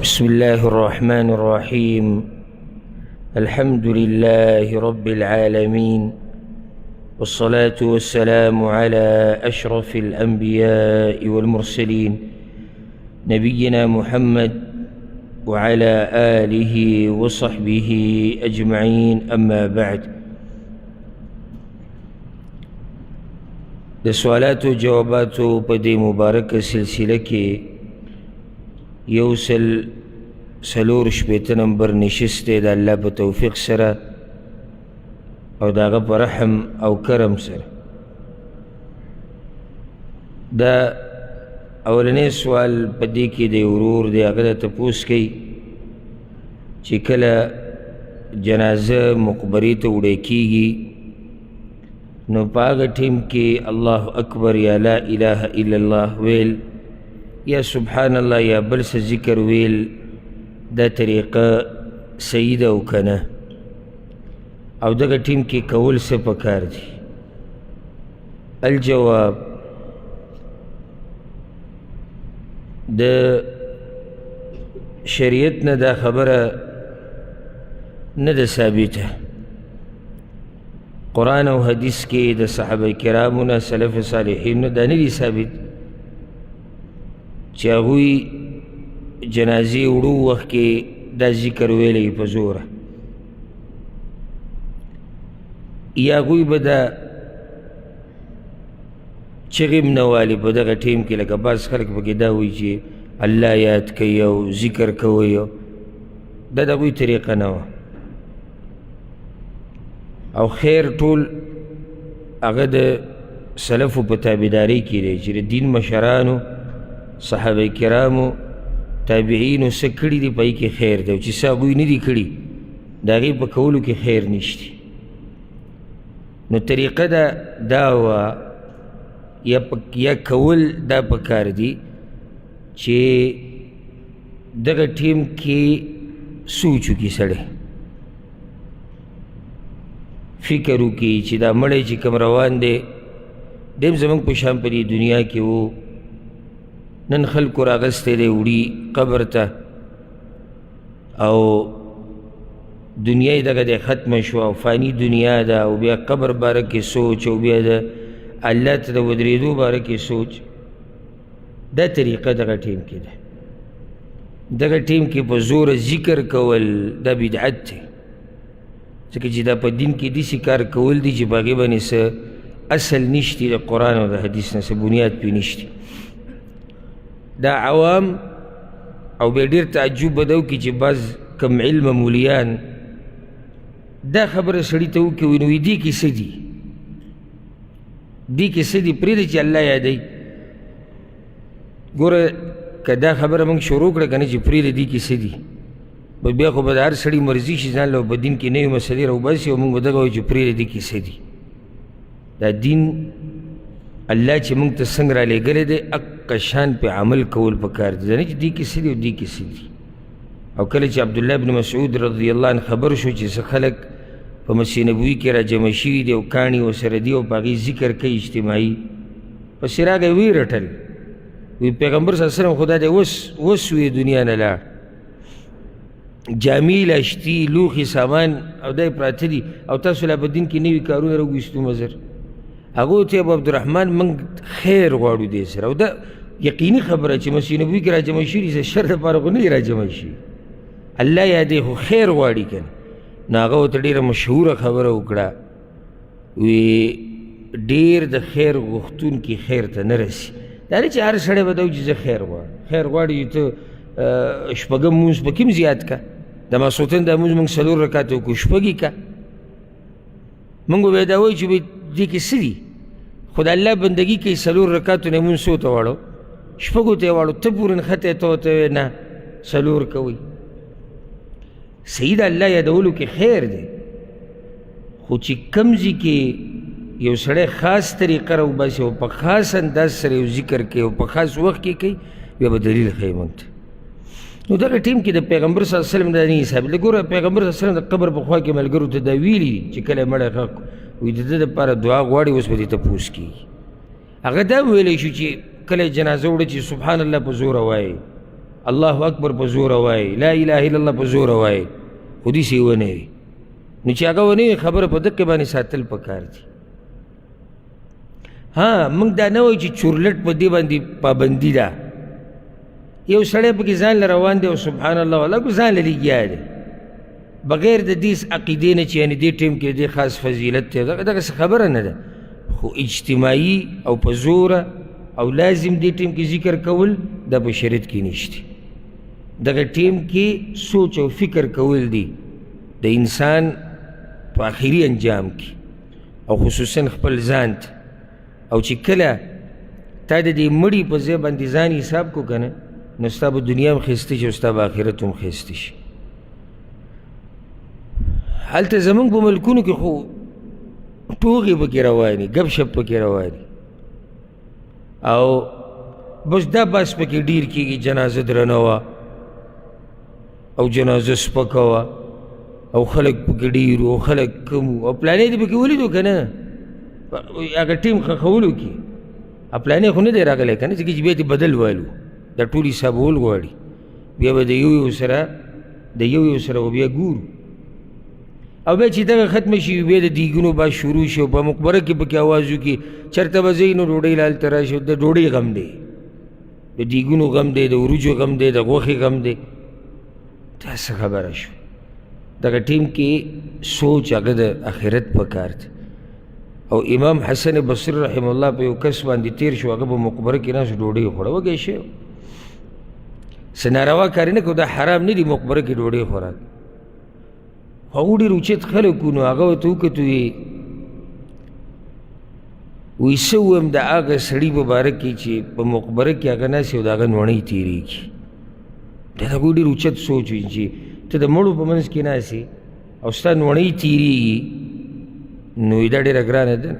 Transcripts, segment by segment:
بسم الله الرحمن الرحيم. الحمد لله رب العالمين، والصلاة والسلام على أشرف الأنبياء والمرسلين نبينا محمد وعلى آله وصحبه أجمعين. أما بعد، د سوالاتو جواباتو په دې مبارکه سلسله کې یوسل سلور شپېته نمبر نشست دی د الله په توفیق سره او د هغه په رحم او کرم سره. دا اولنی سوال په دې کې د ورور دی، هغه د تپوس کوي چې کله جنازه مقبرې ته وړی کېږي نو په هغه ټیم کې الله اکبر یا لا اله الا الله ویل یا سبحان الله یا بل څه ذکر ویل دا طریقه صحیح ده او که نه، او دغه ټیم کې کول څه پکار دي؟ الجواب، د شریعت نه دا خبره نه ده ثابته. قرآن او حدیث کې د صحابه کرامو نه سلف صالحین نه دا نه دي ثابت چې هغوی جنازې وړو وخت کې دا ذکر ویلی په زوره، یا هغوی به دا چغې هم نه والي په دغه ټیم کې، لکه بعض خلک پکې دا وایي چې الله یاد کوي او ذکر کوي، دا د هغوی طریقه نه وه. او خیر ټول هغه د سلفو په تابعدارۍ کې دی چې د دین مشرانو صحابه کرامو تابعینو څه کړي دي په هغې کې خیر دی، او چې څه هغوی نه دي کړي د هغې په کولو کې خیر نشته. نو طریقه دا وه یا کول دا پکار دي چې دغه ټیم کې سوچ وکړي سړی، فکر وکړي چې دا مړی چې کوم روان دی دیم زموږ په شان په دې دنیا کې و، نن خلکو راغستی دی وړي قبر ته، او دنیا یې دغه دی ختمه شوه او فاني دنیا ده، او بیا قبر باره کې سوچ، او بیا د الله ته د ودرېدو باره کې سوچ. دا طریقه دغه ټیم کې ده. دغه ټیم کې په زوره ذکر کول دا بدعت دی، ځکه چې دا په دین کې داسې کار کول دي چې په هغې باندې څه اصل نشتی د قرآن او د حدیث نه، څه بنیاد پرې نشتی. دا عوام او بیا ډېر تعجب به دا وکړي چې بعض کم علمه مولیان دا خبره سړي ته وکړي نو دې کې څه دي، دې کې څه دي، پرېږده چې الله یادوي. ګوره که دا خبره موږ شروع کړه که نه چې پرېږده دې کې څه دي، بیا خو به د هر سړي مرضي شي ځان له په دین کې نوې مسلې راوباسي او موږ به دغه وایو چې پرېږده دې کې څه دي. دا دین الله چې موږ ته څنګه رالیږلی دی اقه شان پې عمل کول پکار دي، دا نه چې دې کې څه دي او دې کې څه دي. او کله چې عبدالله بن مسعود رضی الله عنه خبر شو چې څه خلک په مسجد نبوي کې راجمع شوي دي او کاڼي ورسره دي او په هغې ذکر کوي اجتماعي، پسې راغی ویې رټل، وی پیغمبر صلی الله علیه وسلم خدا دی اوس وی دنیا نه لاړ، جامې لاشتي لوښي سامان او دا پراته دي او تاسو لا په دین کې نوي کارونه راوویستو مزر. هغوی ته ابو عبدالرحمن موږ خیر غواړو دې سره، او دا یقیني خبره چې مسجد نبوي کې راجمع شوي دي شر دپاره خو نه دي راجمع شوي، الله یادې خو خیر غواړي که نه. نو هغه ورته ډېره مشهوره خبره وکړه، وی ډېر د خیر غوښتونکي خیر ته نه رسي. دا نه چې هر سړی به دا وایي چې زه خیر غواړم. خیر غواړي ته شپږم مونځ پکې هم زیات که، د ماسخوتن دا مونځ موږ 4 رکعته وکړو شپږ یې که، موږ به بیا دا وایو چې دې کې څه دي، خو د الله بندګي کوي 4 رکعتو نه مونځ څو ته واړو، شپږو ته یې واړو، ته پورې نښتی ته ورته وایې نه 4 کوئ. صحیح ده، الله یادولو کې خیر دی، خو چې کوم ځای کې یو سړی خاص طریقه راوباسي او په خاص انداز سره یو ذکر کوي او په خاص وخت کې کوي، بیا به دلیل ښیي موږ ته. نو دغه ټیم کې د پیغمبر صلی الله علیه وسلم دا نه حساب دی. ګوره پیغمبر صلی الله علیه وسلم د قبر په خوا کې ملګرو ته دا ویلي دي چې کله مړی ښخ وایي د ده دپاره دعا غواړي، اوس به دې تپوس کېږي. هغه دا ویلی شو چې کله جنازه وړه چې سبحان الله په زوره وایي الله اکبر په زوره وایي، لا اله الا الله په زوره وایي، خو داسې ونه وي. نو چې هغه ونه وي خبره په دقې باندې ساتل پکار دي. ها موږ دا نه وایو چې چورلټ په دې باندې پابندي ده. یو سړی پکې ځان له روان دی او سبحان الله والله کو ځان له لګیا دی بغیر د دې عقیدې نه چې یعنې دې ټیم کې دې خاص فضیلت دی، دغسې خبره نه ده. خو اجتماعي او په زوره او لازم دې ټیم کې ذکر کول دا په شریعت کې نشته. دغه ټیم کې سوچ او فکر کول دي د انسان په آخري انجام کې او خصوصا خپل ځان ته. او چې کله تا د دې مړي په ځای باندې ځان حساب کو که نه نو ستا به دنیا هم ښایسته شي او ستا به آخرت هم ښایسته شي. هلته زمونږ په ملکونو کې خو ټوغې پکې رواني، ګپ شپ پکې رواني او بس دا بس پکې ډیر کېږي جنازه درنه وه او جنازه سپکه وه او خلک پکې ډیر او خلک کم او پلانې دې پکې ولیدو که نه هغه ټیم ښخولو کې پلانې خو نه دی راغلی که نه چې بیا دې بدل والو دا ټول حسابول غواړي. بیا به د یو سره و بیا ګورو او بیا چې دغه ختمه شي بیا د دیګونو باز شروع شي او په مقبره کې پکې اواز وکړي چېرته به ځئ نو ډوډۍ لالته راشي. د ډوډۍ غم دی، د دیګونو غم دی، د وریجو غم دی، د غوښې غم دی. دا څه خبره شو؟ دغه ټیم کې سوچ هغه د آخرت پکار دی. او امام حسن بصري رحمه الله په یو کس باندې تیر شو، هغه په مقبره کې ناست ډوډۍ خوړه، وږی شی څه ناروا کار نه کوو، دا حرام نه دي مقبره کې ډوډۍ خوراک. هغو ډېر اوچت خلک وو نو هغه ورته وکتو وایي څه ووایم د هغه سړي په باره کې چې په مقبره کې هغه ناست او د هغه نوڼۍ تېرېږي. دا هغوی ډېر اوچت سوچ وي چې ته د مړو په منځ کې ناست او ستا نوڼۍ تېرېږي نو دا ډېره ګرانه ده.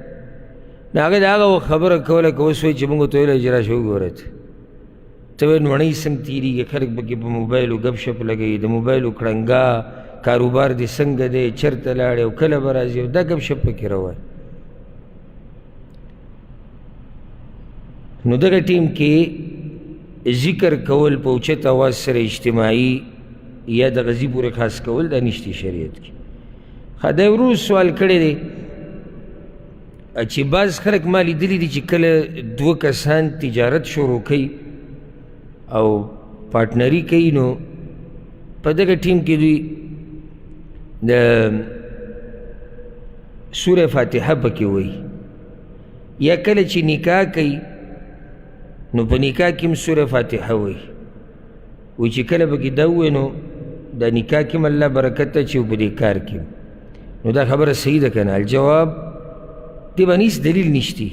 نو هغه د هغه خبره کوله که اوس وایي چې موږ ورته ویلی چې راشه وګوره ته وایي نوڼۍ څنګه تېرېږي، خلک پکې په موبایلو ګپ شپ لګوي، د موبایلو کړنګا کاروبار دې څنګه دی، چېرته لاړې او کله به راځي او دا ګپ شپ پکې روان. نو دغه ټیم کې ذکر کول په اوچت اواز سره اجتماعي یا د غزي پورې خاص کول دا نشته شریعت کې. دا ورو سوال کړی دی چې بعض خلک ما لیدلي دي چې کله دوه کسان تجارت شروع کوي او پارټنري کوي نو په دغه ټیم کې دوی د سوره فاتحه پکې وایي، یا کله چې نکاح کوي نو په نکاح کې هم سوره فاتحه وایي. وایي چې کله پکې دا ووایي نو د نکاح کې هم الله برکت اچي او په دې کار کې نو دا خبره صحیح ده که نه؟ الجواب دې باندې هېڅ دلیل نشتی،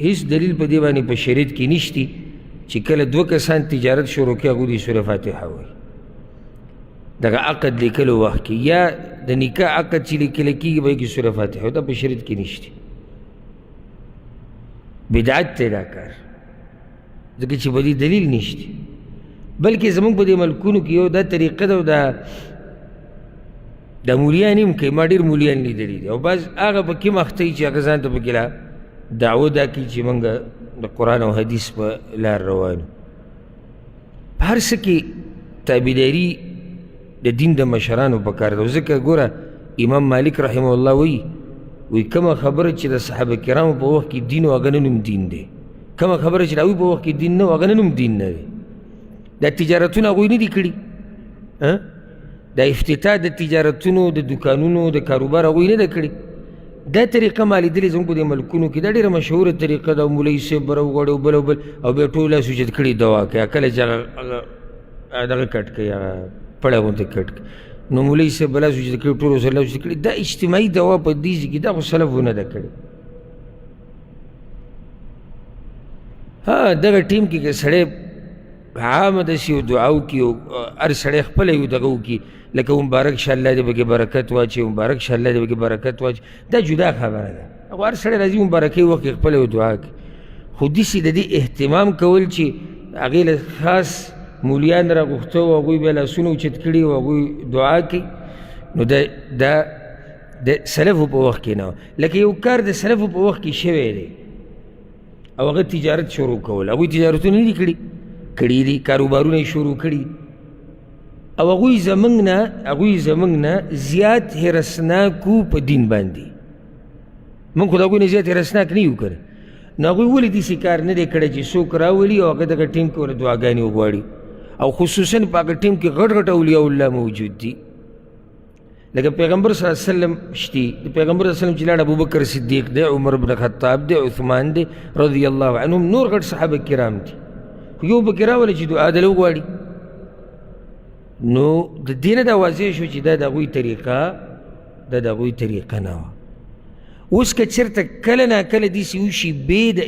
هېڅ دلیل په دې باندې په شریعت کې نشتی چې کله دوه کسان تجارت شروع کړي هغوی دې سوره فاتحه وایي. دغه عقد لیکلو وخت کې یا د نکاح عقد چې لیکلی کېږي به یې کې سوره فاتحه دا په شریعت کې نشته. بدعت دی دا کار، ځکه چې په دې دلیل نشته. بلکې زموږ په دې ملکونو کې یو دا طریقه ده او دا مولیان هم کوي، ما ډېر مولیان لیدلي دي او بعض هغه پکې مخته وي چې هغه ځان ته پکې دعوه دا کوي چې موږ د قرآن او حدیث په لار روان یو. په هر څه کې تابعداري د دین د مشرانو پکار ده. ځکه ګوره امام مالک رحمه الله وایي کومه خبره چې د صحابه کرامو په وخت کې دین و هغه نن هم دین دی، کومه خبره چې د هغوی په وخت کې دین نه و هغه نن هم دین نه دی. دا تجارتونه هغوی نه دي کړي، دا افتتاح د تجارتونو د دکانونو د کاروبار هغوی نه ده کړي. دا طریقه ما لیدلې زموږ په دې ملکونو کې دا ډېره مشهوره طریقه ده. مولوي صاحب به راوغواړي او بل او بل او بیا ټول لاس اوچت کړي دوا کوي، کله چې هغه دغه کټ کوي هغه پړی غوندې کټ کوي نو مولوي صاحب به لاس اوچت کړي ټول ورسره لاس اوچت کړي. دا اجتماعي دوا په دې ځای کې دا خو سلفو نه ده کړې. دغه ټیم کې که سړی عامه داسې یو دعا وکړي او هر سړی خپله یو دغه وکړي لکه مبارک شه الله دې پکې برکت واچوي، مبارک شه الله دې پکې برکت واچوي، دا جدا خبره ده. خو هر سړی راځي مبارکۍ وخت کې خپله یو دعا کوي. خو داسې د دې اهتمام کول چې هغې له خاص مولیان راغوښته او هغوی بیا لاسونه اوچت کړي او هغوی دعا کوي نو دا د سلفو په وخت کې نه و. لکه یو کار د سلفو په وخت کې شوی دی او هغه تجارت شروع کول، هغوی تجارتونه نه دي کړي کړي دي، کاروبارونه یې شروع کړي او هغوی زموږ نه زیات هرسناکو په دین باندې. موږ خو د هغوی نه زیات هرسناک نه یو که نه. نو هغوی ولې داسې کار نه دی کړی چې څوک راولي او هغه دغه ټیم کې ورته دعاګانې وغواړي، او خصوصا په هغه ټیم کې غټ غټ اولیاء الله موجود دي. لکه پیغمبر صلی الله علیه وسلم شتي، د پیغمبر صلی الله علیه وسلم چې لاړ ابوبکر صدیق دی، عمر بن خطاب دی، عثمان دی رضی الله عنهم، نور غټ صحابه کرام دي، خو یو پکې راولي چې دعا دله وغواړي. نو د دې نه دا واضح شو چې دا د هغوی طریقه نه وه. اوس که چېرته کله ناکله داسې وشي بې د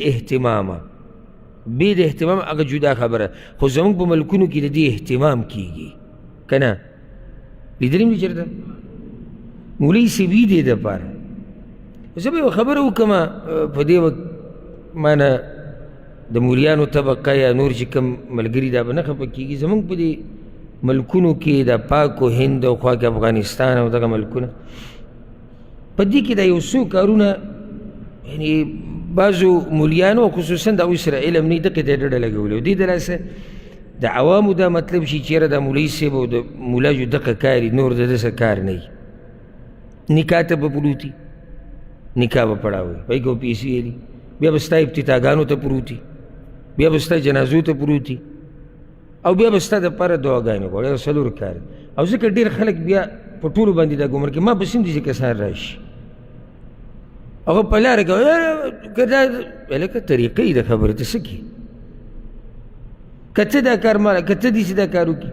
اهتمامه هغه جدا خبره، خو زموږ په ملکونو کې د دې اهتمام کېږي که نه؟ لیدلي م دي چېرته مولوي صاحب وي دې دپاره. زه به یوه خبره وکړم په دې وخت مانه د مولیانو طبقه یا نور چې کوم ملګري دا به نه خفه کېږي، زموږ په دې ملکونو کې د پاک و هند او خوا کې افغانستان او دغه ملکونه په دې کې دا یو څو کارونه یعنې بعضو مولیانو خصوصا د هغوی سره علم نه وي دقې ته یې ډډه لګولې، دې د لاسه د عوامو دا مطلب شي چېرې دا مولوي صاحب او د مولا جو دقه کار وي، نور د ده څه کار نه وي. نکاح ته به پروتي، نکاح به پړاوي، پای کې به پیسې ویلي، بیا به ستا افتتاګانو ته پروتي، بیا به ستا جنازو ته پروتي، او بیا به ستا دپاره دعاګانې غواړي، او څلور کار. او ځکه ډېر خلک بیا په ټولو باندې دا ګمر کې ما پسې هم داسې کسان راشي، هغه په لاره کې هلکه طریقه یې د خبرې ته څه کړي، که ته دا کار ماله که ته داسې دا کار وکړي،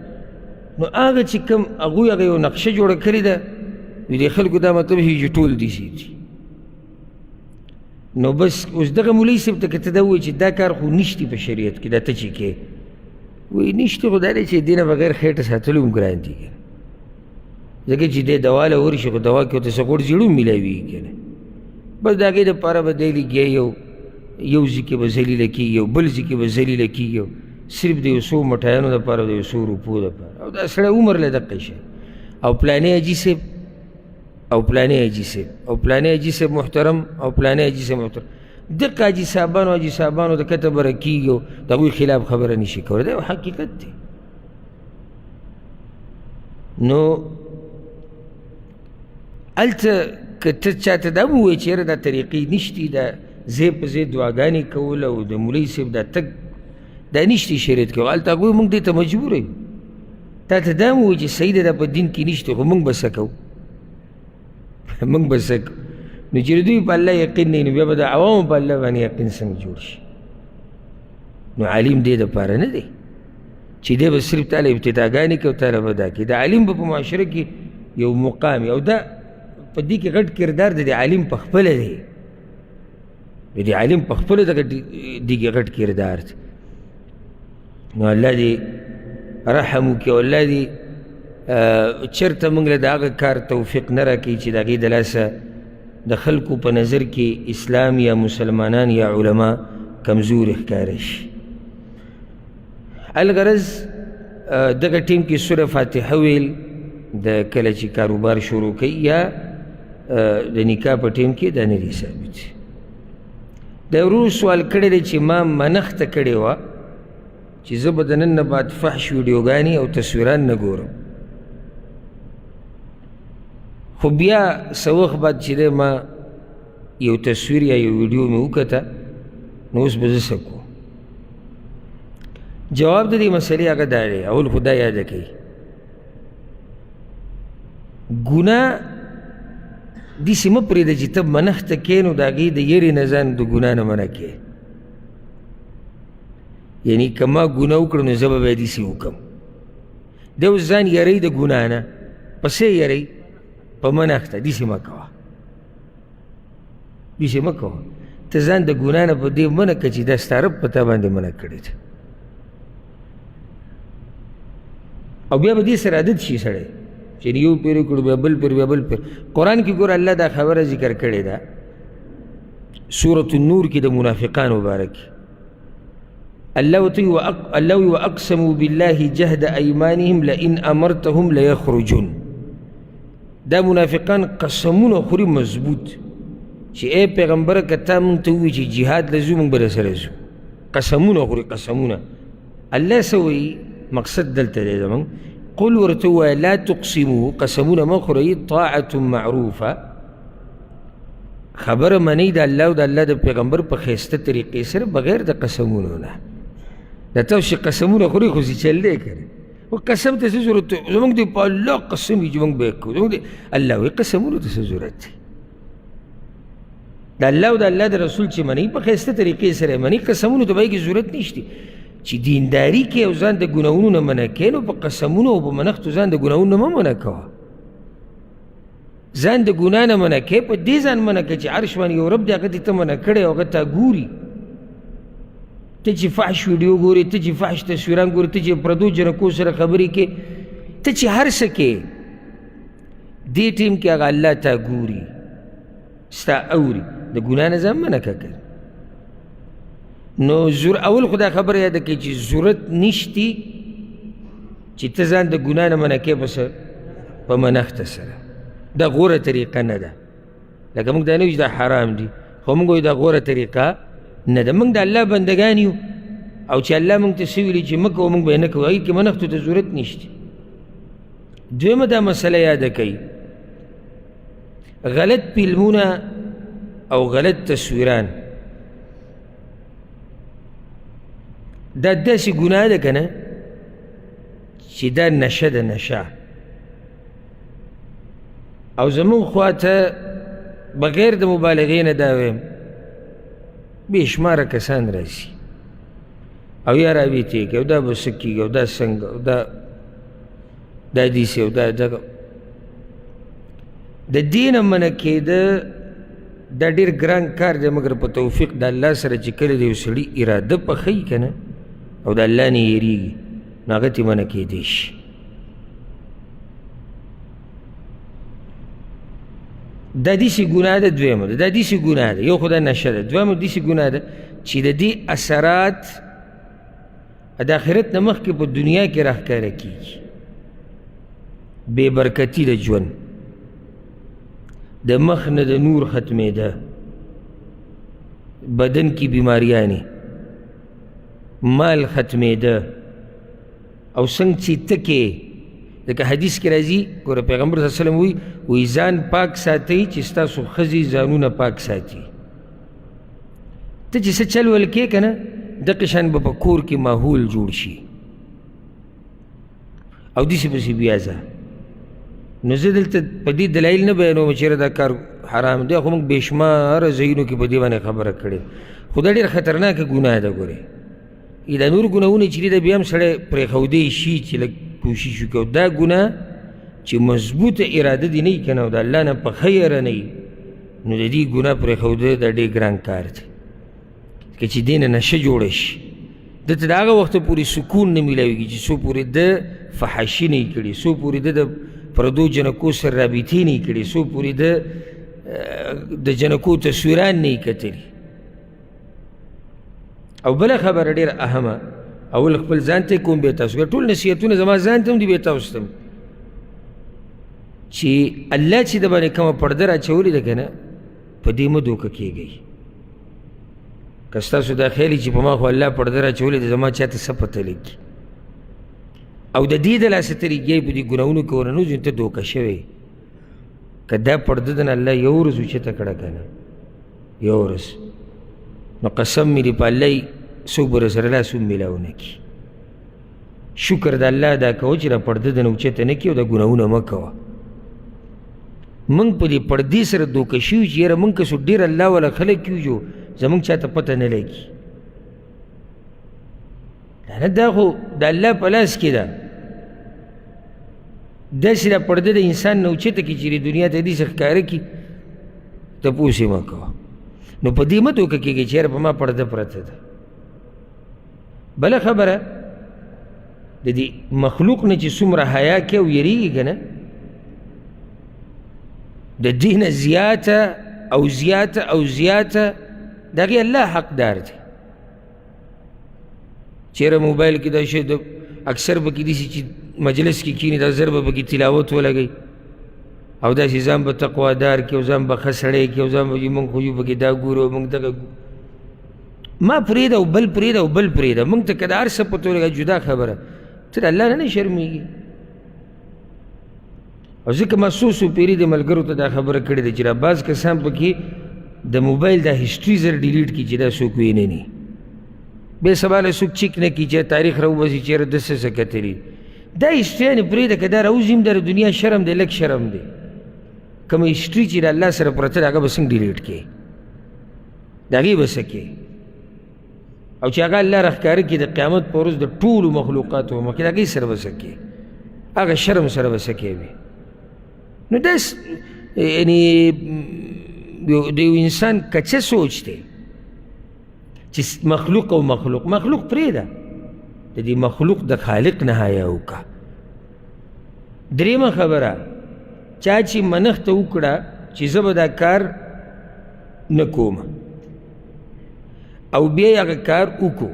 نو هغه چې کوم هغوی هغه یو نقشه جوړه کړې ده، نو دې خلکو دا مطلب شي چې ټول داسې دي. نو بس اوس دغه مولوي صاحب ته که ته دا ووایې چې دا کار خو نشته په شریعت کې، دا ته چې کې وایي نشته، خو دا دی چې دې نه بغیر خېټه ساتلو هم ګران دي که نه، ځکه چې دی دوا له ورشي خو دوا کې ورته څه غوړ زیړو میلاویږي که نه. بس د هغې دپاره به دی لګیا یو ځای کې به ذلیله کېږي، یو بل ځای کې به ذلیله کېږي، صرف د یو څو مټایانو دپاره او د یو څو روپو دپاره، او دا سړی عمر له دقه شی، او پلانې حاجي صاحب او پلانې حاجي صاحب او پلانې حاجي صاحب محترم او پلانې حاجي صاحب محترم، دقه حاجي صاحبانو د کته بره کېږي او د هغوی خلاف خبره نه شي کولی، دا یو حقیقت دی. نو هلته که ته چاته دا ووایې چې یاره دا طریقې نشتي، دا ځای په ځای دعاګانې کول او د مولوي صاحب دا تګ دا نشته شریعت کې، هلته هغوی موږ دې ته مجبوره یو. تا ته دا مو وایي چې صحیح ده دا په دین کې نشته، خو موږ به څه کوو موږ به څه کوو. نو چې دوی په الله یقین نه وي، نو بیا به د عوامو په الله باندې یقین څنګه جوړ شي؟ نو عالم دې دپاره نه دی چې دی به صرف تاله ابتداګانې کوي او تاله به دا کوي. د عالم به په معاشره کې یو مقام او دا په دې کې غټ کردار د عالم په خپله دی، د عالم په خپله دغه دې کې غټ کردار دی. نو الله دې رحم وکړي او الله دې چېرته موږ له د هغه کار توفیق نه راکوي چې د هغې د لاسه د خلکو په نظر کې اسلام یا مسلمانان یا علما کمزوري ښکاره شي. الغرض دغه ټیم کې سوره فاتحه ویل د کله چې کاروبار شروع کوي یا د نکاح په ټیم کې دا نه دي ثابت. د ورور سوال کړی دی چې ما منښته کړې وه چې زه به د نن نه بعد فحش ویډیوګانې او تصویران نه ګورم، خو بیا څه وخت بعد چې دی ما یو تصویر یا یو ویډیو مې وکته، نو اوس به زه څه کوم؟ جواب د دې مسلې هغه دا دی، اول خو دا یاده کوي ګناه داسې مه پرېږده چې ته منښته کوې نو د هغې د یرې نه ځان د ګناه نه منع کوې. یعنې که ما ګناه وکړه نو زه به بیا داسې وکړم. دی اوس ځان یری د ګناه نه، په څه یری؟ په منښته. داسې مه کوه، داسې مه کوه. ته ځان د ګناه نه په دې منع کړه چې دا ستا رب په تا باندې منع کړې ده، او بیا به دې سره عادت شي سړی چې یو پیر وکړو بیا بل پیر بیا بل پیر. قرآن کې ګوره الله دا خبره ذکر کړې ده سورة النور کې د منافقانو باره کې. الله وی واقسموا بالله جهد ایمانهم لئن امرتهم لیخرجون. دا منافقان قسمونه خوري مضبوط چې ای پیغمبره که تا مونږ ته ووایي چې جهاد له ځو مونږ به درسره ځو. قسمونه خوري، قسمونه الله سوي مقصد دلته دی زمونږ قل ورته ووایه لا تقسموا قسمونه مه خورئ طاعة معروفه خبره منئ د الله او د الله د پیغمبر په ښایسته طریقې سره بغیر د قسمونو نه دا تاسو چې قسمونه خورئ خو چې چل دی که و قسم ته څه ضرورت دی زمونږ دی په الله قسم وي چې مونږ به یې کوو زمونږ دی الله وایي قسمونو ته څه ضرورت دی د الله او د الله د رسول چې منئ په ښایسته طریقې سره یې منئ قسمونو ته به یې ضرورت نشته چې دینداري کې او ځان د ګناهونو نه منع کوې نو په قسمونو او په منښتو ځان د ګناهونو نه مه منع کوه ځان د ګناه نه منع کوې په دې ځان منع کوې چې عرش باندې یو رب دی هغه دې ته منع کړی او هغه تا ګوري ته چې فحش ویډیو ګورې ته چې فحش تصویران ګورې ته چې پردو جنکو سره خبرې کې ته چې هر څه کې دې ټیم کې هغه الله تا ګوري ستا اوري د ګناه نه ځان منع که نو اول خو دا خبره یاده کوي چې ضرورت نشتی چې ته ځان د ګناه نه منع کوې په منښته سره دا غوره طریقه نه ده لکه موږ دا نه وایو چې دا حرام دي خو موږ وایو دا غوره طریقه نه ده موږ د الله بندګان یو او چې الله موږ ته څه ویلي چې مه کوو موږ به یې نه کوو هغې کې منښتو ته ضرورت نشته دویمه دا مسله یاده کوي غلط فلمونه او غلط تصویران دا داسې ګناه ده که نه چې دا نشه ده نشه او زمونږ خواته بغیر د مبالغې نه دا ویم بې شماره کسان راسي او یا رابطې کوي او دا به څه کېږي او دا څنګه او دا دیسې او دا دغه د دې نه منع کېده دا ډېر ګران کار دی مګر په توفیق د الله سره چې کله د یو سړي اراده پخوي که نه او د الله نه یېرېږي نو هغه ترې منع کېدی شي دا داسې ګناه ده دویمه ده دا داسې ګناه ده یو خو دا نشه ده دویمه داسې ګناه ده چې د دې اثرات د آخرت نه مخکې په دنیا کې راښکاره کېږي بې برکتي د ژوند د مخ نه د نور ختمېده بدن کی بیماریانې مال ختمېده او څنګه چې ته کې لکه حدیث کې راځي ګوره پیغمبر صلی الله علیه وسلم وایي ځان پاک ساتئ چې ستاسو ښځې ځانونه پاک ساتي ته چې څه چل ول کې که نه دقې شان به په کور کې ماحول جوړ شي او داسې پسې بیا ځه نو زه دلته په دې دلایل نه بیانوم چېرې دا کار حرام دی خو موږ بې شماره ځایونو کې په دې باندې خبره کړې خو دا ډېر خطرناکه ګناه ده ګورې دا نور ګناهونه چې دي دا بیا هم سړی پرېښودی شي چې لږ کوشش وکړي دا ګناه چې مضبوطه اراده دې نه وي که نه او د الله نه پخه یره نه وي نو د دې ګناه پرېښودل دا ډېر ګران کار دی که چې دې نه نشه جوړه شي دته د هغه وخته پورې سکون نه میلاویږي چې څو پورې د فحاشي نه یې کړي څو پورې د پردو جنکو سره رابطې نه یې کړي څو پورې د جنکو تصویران نه یې کتلي او بله خبره ډېره اهمه اول خپل ځان ته کوم بیا تاسو ټول نصیحتونه زما ځان ته هم دي بیا تاسو ته چې الله چې د باندې کومه پرده راچولې ده که نه په دې مه دوکه کېږئ که ستاسو دا خیال چې په ما خو الله پرده راچولې ده زما چاته څه پته لګي او د دې د لاسه طریقې په دې ګناهونو کې ورننوځو ته دوکه شوی که دا پرده ده نه الله یو ورځ اوچته کړه که نه یو ورځ نو قسم مې دې په الله څوک به راسره لاس هم میلاو نه کړي شکر د الله ادا کوه چې را پرده د نه اوچته نه کړي او دا ګناهونه مه کوه موږ په دې پردې سره دوکه شوي چې یاره موږ که څو ډېر الله والا خلک کیږو زموږ چاته پته نه لګي دا خو د الله په لاس کې ده داسې دا پرده د انسان نه اوچته کړي چې دنیا ته داسې ښکاره کړي تپوس یې مه کوه نو په دې مه دوکه کېږي چې یاره په ما پرده پرته ده بله خبره د دې مخلوق نه چې څومره حیا کوي او یېرېږي که نه د دې نه زیاته او زیاته او زیاته د هغې الله حقدار دی چېرې موبایل کې دا شی د اکثر به کې داسې چې مجلس کې کښېني دا زر به پکې تلاوت ولګوي او داسې ځان به تقوادار کړي او ځان به ښه سړی کړي او ځان به مونږ خو یو پکې دا ګورو مونږ دغه ما پرېږده او بل پرېږده او بل پرېږده موږ ته که د هر څه پته ولګه جدا خبره ته د الله نه شرمېږي او ځکه ما څو پیري د ملګرو ته دا خبره کړې ده چې را بعض کسان پکې د موبایل دا هسټري زر ډیلیټ کړي چې دا څوک وینه نه بې سبا له څوک چیک نه کړي چې تاریخ راوباسي چېرې ده څه څه کتلي دا هسټریانې پرېږده که دا راوځي هم د دنیا شرم دی لږ شرم دی کومه هسټري چې د الله سره پرته ده هغه به څنګه ډیلیټ کړي د هغې به څه کړي او چې هغه الله راښکاره کړي د قیامت په ورځ د ټولو مخلوقاتو په مخکې د هغې سره به څه کړي هغه شرم سره به څه کوي نو دا یعنې د یو انسان کچه سوچ دی چې مخلوق او مخلوق پرېږده د دې مخلوق د خالق نه حیا وکړه درېیمه خبره چا چې منښته وکړه چې زه به دا کار نه کوم او بیا یې هغه کار وکړو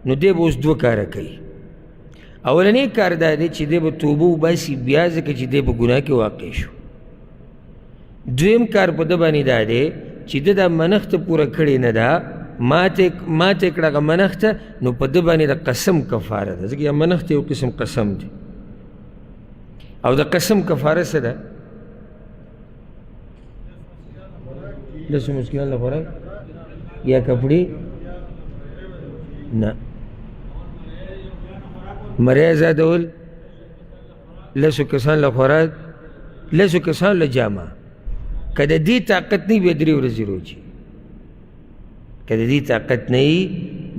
نو دی به اوس دوه کاره کوي اولنی کار دا دی چې دی به توبه وباسي بیا ځکه چې دی په ګناه کې واقع شو دویم کار په ده باندې دا دی چې ده دا منښته پوره کړې نه ده ماته کړه هغه منښته نو په ده باندې د قسم کفاره ده ځکه یا منښته یو قسم قسم دی او د قسم کفاره څه ده لسو مسکینان له خوراک یا کپړې نه مری ازادول لسو کسان له خوراک لسو کسان له جامه که د دې طاقت نه وي بیا 3 ورځې روجې که د دې طاقت نه وي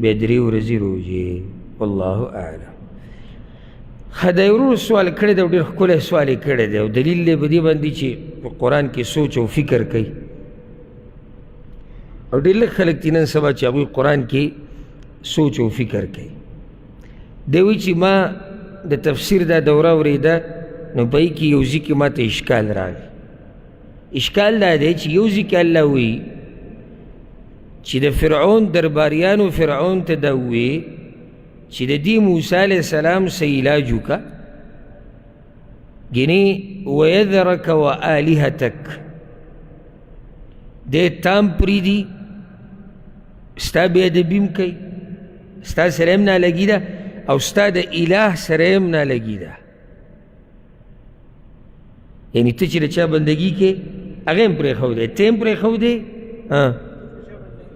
بیا 3 ورځې روجې والله اعلم ښه د یو ورور سوال کړی دی او ډېر ښکلی سوال یې کړی دی او دلیل دی په دې باندې چې په قرآن کې سوچ او فکر کوي او ډېر لږ خلک دي نن سبا چې هغوی قرآن کې سوچ او فکر کوي دی وایي چې ما د تفسیر دا دوره اورېده نو په کې یو ځای کې ما ته اشکال راغی اشکال دا دی چې یو ځای کې الله وایي چې د فرعون درباریانو فرعون ته دا ووایي چې د دې موسی علیه السلام څه علاج وکړه ګینې ویذرک و آلهتک دی تام پرېږدي ستا بې ادبي هم کوي ستا سره هم نالګي ده او ستا د اله سره هم نالګي ده یعنې ته چې د چا بندګي کې هغه هم پرېښودی ته هم پرېښودی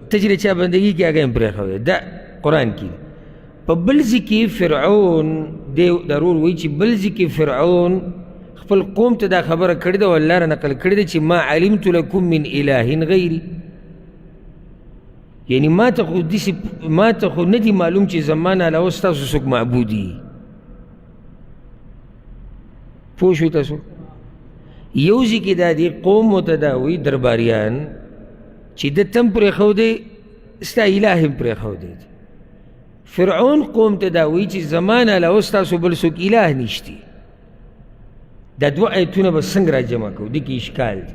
ته چې د چا بندګي کې هغه هم پرېښودی دا قرآن کې په بل ځای کې فرعون دی ضرور وایي چې بل ځای کې فرعون خپل قوم ته دا خبره کړې ده او الله را نقل کړې ده چې ما علمت لکم من اله غیري یعنی ما ته خو نه دي معلوم چې زما نه علاوه ستاسو څوک معبود دي پوه شوئ تاسو یو ځای کې دا دی قوم ورته دا وایي درباریان چې ده ته هم پرېښودی ستا اله هم پرېښودی فرعون قوم ته دا وایي چې زما نه علاوه ستاسو بل څوک اله نشتی دا 2 آیتونه به څنګه را جمع کوو دې کې اشکال دی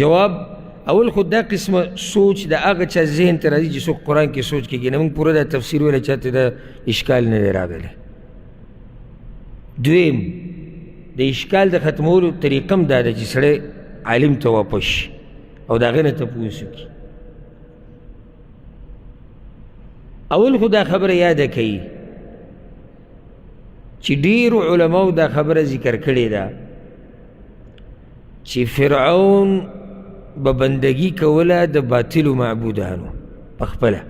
جواب اول خو دا قسمه سوچ د هغه چا ذهن ته راځي چې څوک قرآن کې سوچ کېږي نه موږ پوره دا تفسیر ویله چاته دا اشکال نه دی راغلی دویم د اشکال د ختمولو طریقه هم دا ده چې سړی عالم ته واپس شي او د هغې نه تپوس وکړي اول خو دا خبره یاده کوي چې ډېرو علماو دا خبره ذکر کړې ده چې فرعون به بندګي کوله د باطلو معبودانو په خپله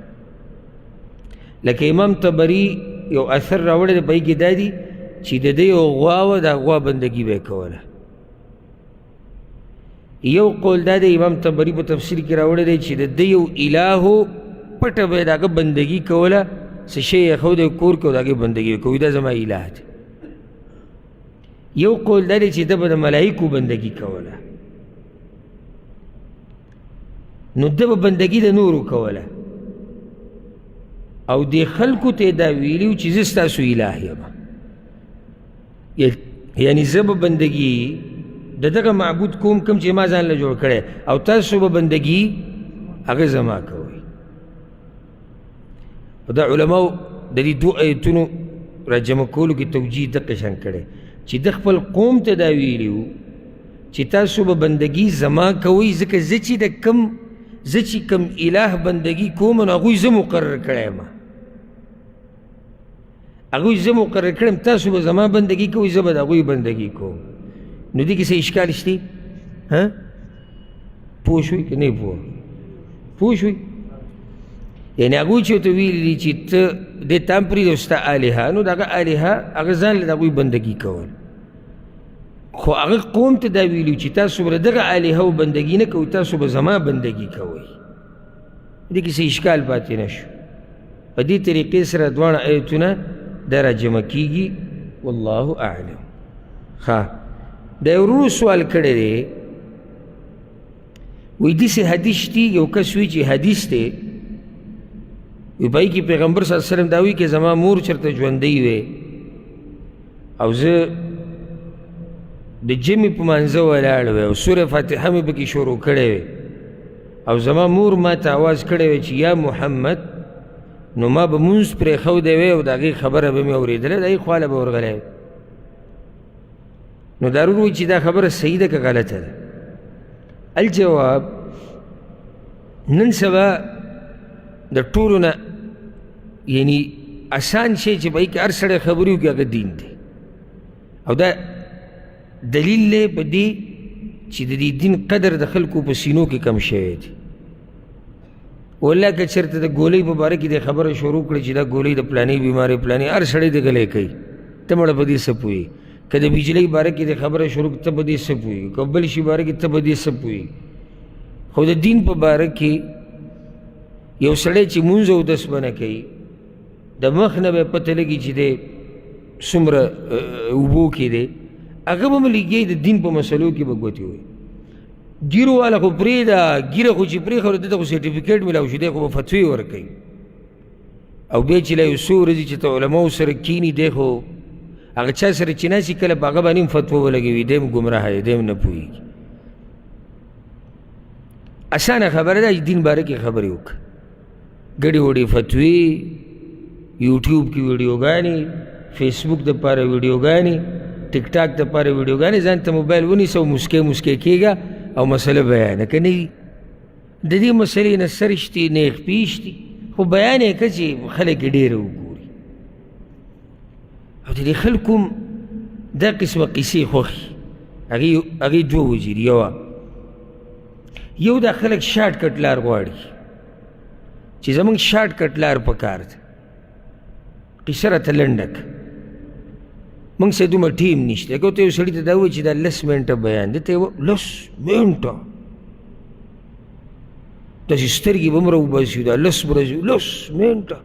لکه امام طبري یو اثر راوړی دی په هغې کې دا دي چې د ده یو غوا وه د غوا بندګي به یې کوله یو قول دا دی امام طبري په تفسیر کې راوړی دی چې د ده یو الهو پټه به یې د هغه بندګي کوله څه شی یې ښودی کور کې او د هغې بندګي کوي دا زما اله دی یو قول دا دی چې ده به د ملایکو بندګي کوله نو ده به بندګي د نورو کوله او دې خلکو ته دا ویلي و چې زه ستاسو اله یم یعنې زه به بندګي د دغه معبود کوم چې ما ځان له جوړ کړی او تاسو به بندګي هغه زما کوئ دا علماو د دې 2 آیتونو را جمع کولو کې توجیه دقه شان کړی چې د خپل قوم ته دا ویلي و چې تاسو به بندګي زما کوئ ځکه زه چې د کم زه چې کوم اله بندگی کوم نو هغوی زه مقرر کړی یم هغوی زه مقرر کړم تاسو به زما بندگی کوئ زه به د هغوی بندگی کوم نو دې کې څه اشکال شته پوه شوئ که نه پوه شوئ یعنې هغوی چې ورته ویلي دي چې ته دې تا هم پرېږده ستا الهه نو د هغه الهه هغه ځان له د هغوی بندګي کول خو هغه قوم ته دا ویلي چې تاسو به د دغه الهو بندګي نه کوئ تاسو به زما بندګي کوئ دې کې څه اشکال پاتې نه شو په دې طریقې سره دواړه ایتونه دا راجمع کېږي والله اعلم ښه د یو ورور سوال کړی دی وایي داسې حدیث شتي یو کس وایي چې حدیث دی وی پای کې پیغمبر صلی الله علیه وسلم دا وایي که زما مور چېرته ژوندۍ وی او زه د جمعې په مانځه ولاړ وی او سوره فاتحه مې پکې شروع کړی وی او زما مور ما ته آواز کړی وی چې یا محمد نو ما به مونځ پرېښودی وی او د هغې خبره به مې اورېدله د هغې خواله به ورغلی وی نو دا ورور وایي چې دا خبره صحیح ده که غلطه ده الجواب نن سبا د ټولو نه یعنی آسان شی چې پهې کې هر سړی خبرې وکړي هغه دین دی او دا دلیل دی په دې چې د دې دین قدر د خلکو په سینو کې کم شوی دی والله که چېرته د ګولۍ په باره کې د خبره شروع کړي چې دا ګولۍ د پلانې بیمارۍ پلانې هر سړی د غلی کوي ته مړه په دې څه پوهېږي که د بجلۍ باره کې د خبره شروع کړي ته په دې څه پوهېږي که بل شي باره کې ته په دې څه پوهېږي خو د دین په باره کې یو سړی چې مونځ اودس به نه کوي د مخ نه به پته لګي چې دی څومره اوبو کې دی هغه به م لګي د دین په مسلو کې به ګوتې وایي ګیرو والا خو پرېږده ګیره خو چې پرېښوده ده ته خو سرټیفیکېټ میلاو شي دی خو به فتوې ورکوي او بیا چې لا یو څو ورځې چې ته علماو سره کیني دی خو هغه چا سره چې ناستي کله په هغه باندې هم فتوه ولګوي دی هم ګمراه دی دی هم نه پوهېږي اسانه خبره ده چې دین باره کې خبرې وکړه ګډې وډې فتوې یوټیوب کې ویډیوګانې فیسبوک دپاره ویډیوګانې ټیک ټاک دپاره ویډیوګانې ځان ته موبایل ونیسه او مسکۍ مسکۍ کېږه او مسله بیانه که نه وي د دې مسلې نه سر شتي نه یې خپې شتي خو بیان یې که چې خلک یې ډېره وګوري او د دې خلکو هم دا قسمه قیسې خوښي هغې دوه وجې دي یو دا خلک شارټ کټ لار غواړي چې زمونږ شارټ کټ لار پکار ده قصه راته لنډه که موږ سره دومره ټیم نشته که ورته یو سړي ته دا ووایي چې دا 10 منټه بیان دی ته یې 10 منټه داسې سترګې به م راوباسي دا 10 ورځې 10 منټه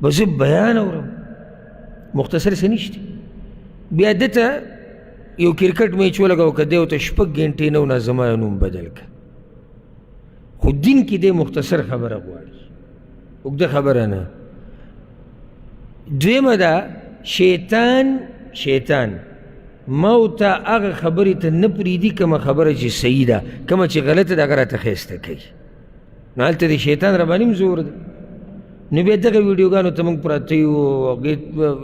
به زه بیان اورم مختصر څه نشته بیا ده ته یو کرکټ میچ ولګوه که دی ورته 6 ګنټې نه ونه زما نوم بدل که خو دین کې دی مختصر خبره غواړي اوږده خبره نه دویمه ده شیطان ما ورته هغه خبرې ته نه پرېږدي کومه خبره چې صحیح ده کومه چې غلطه ده هغه راته ښایسته کوي نو هلته د شیطان راباندې هم زور ده نو بیا دغه ویډیوګانو ته موږ پراته یو هغې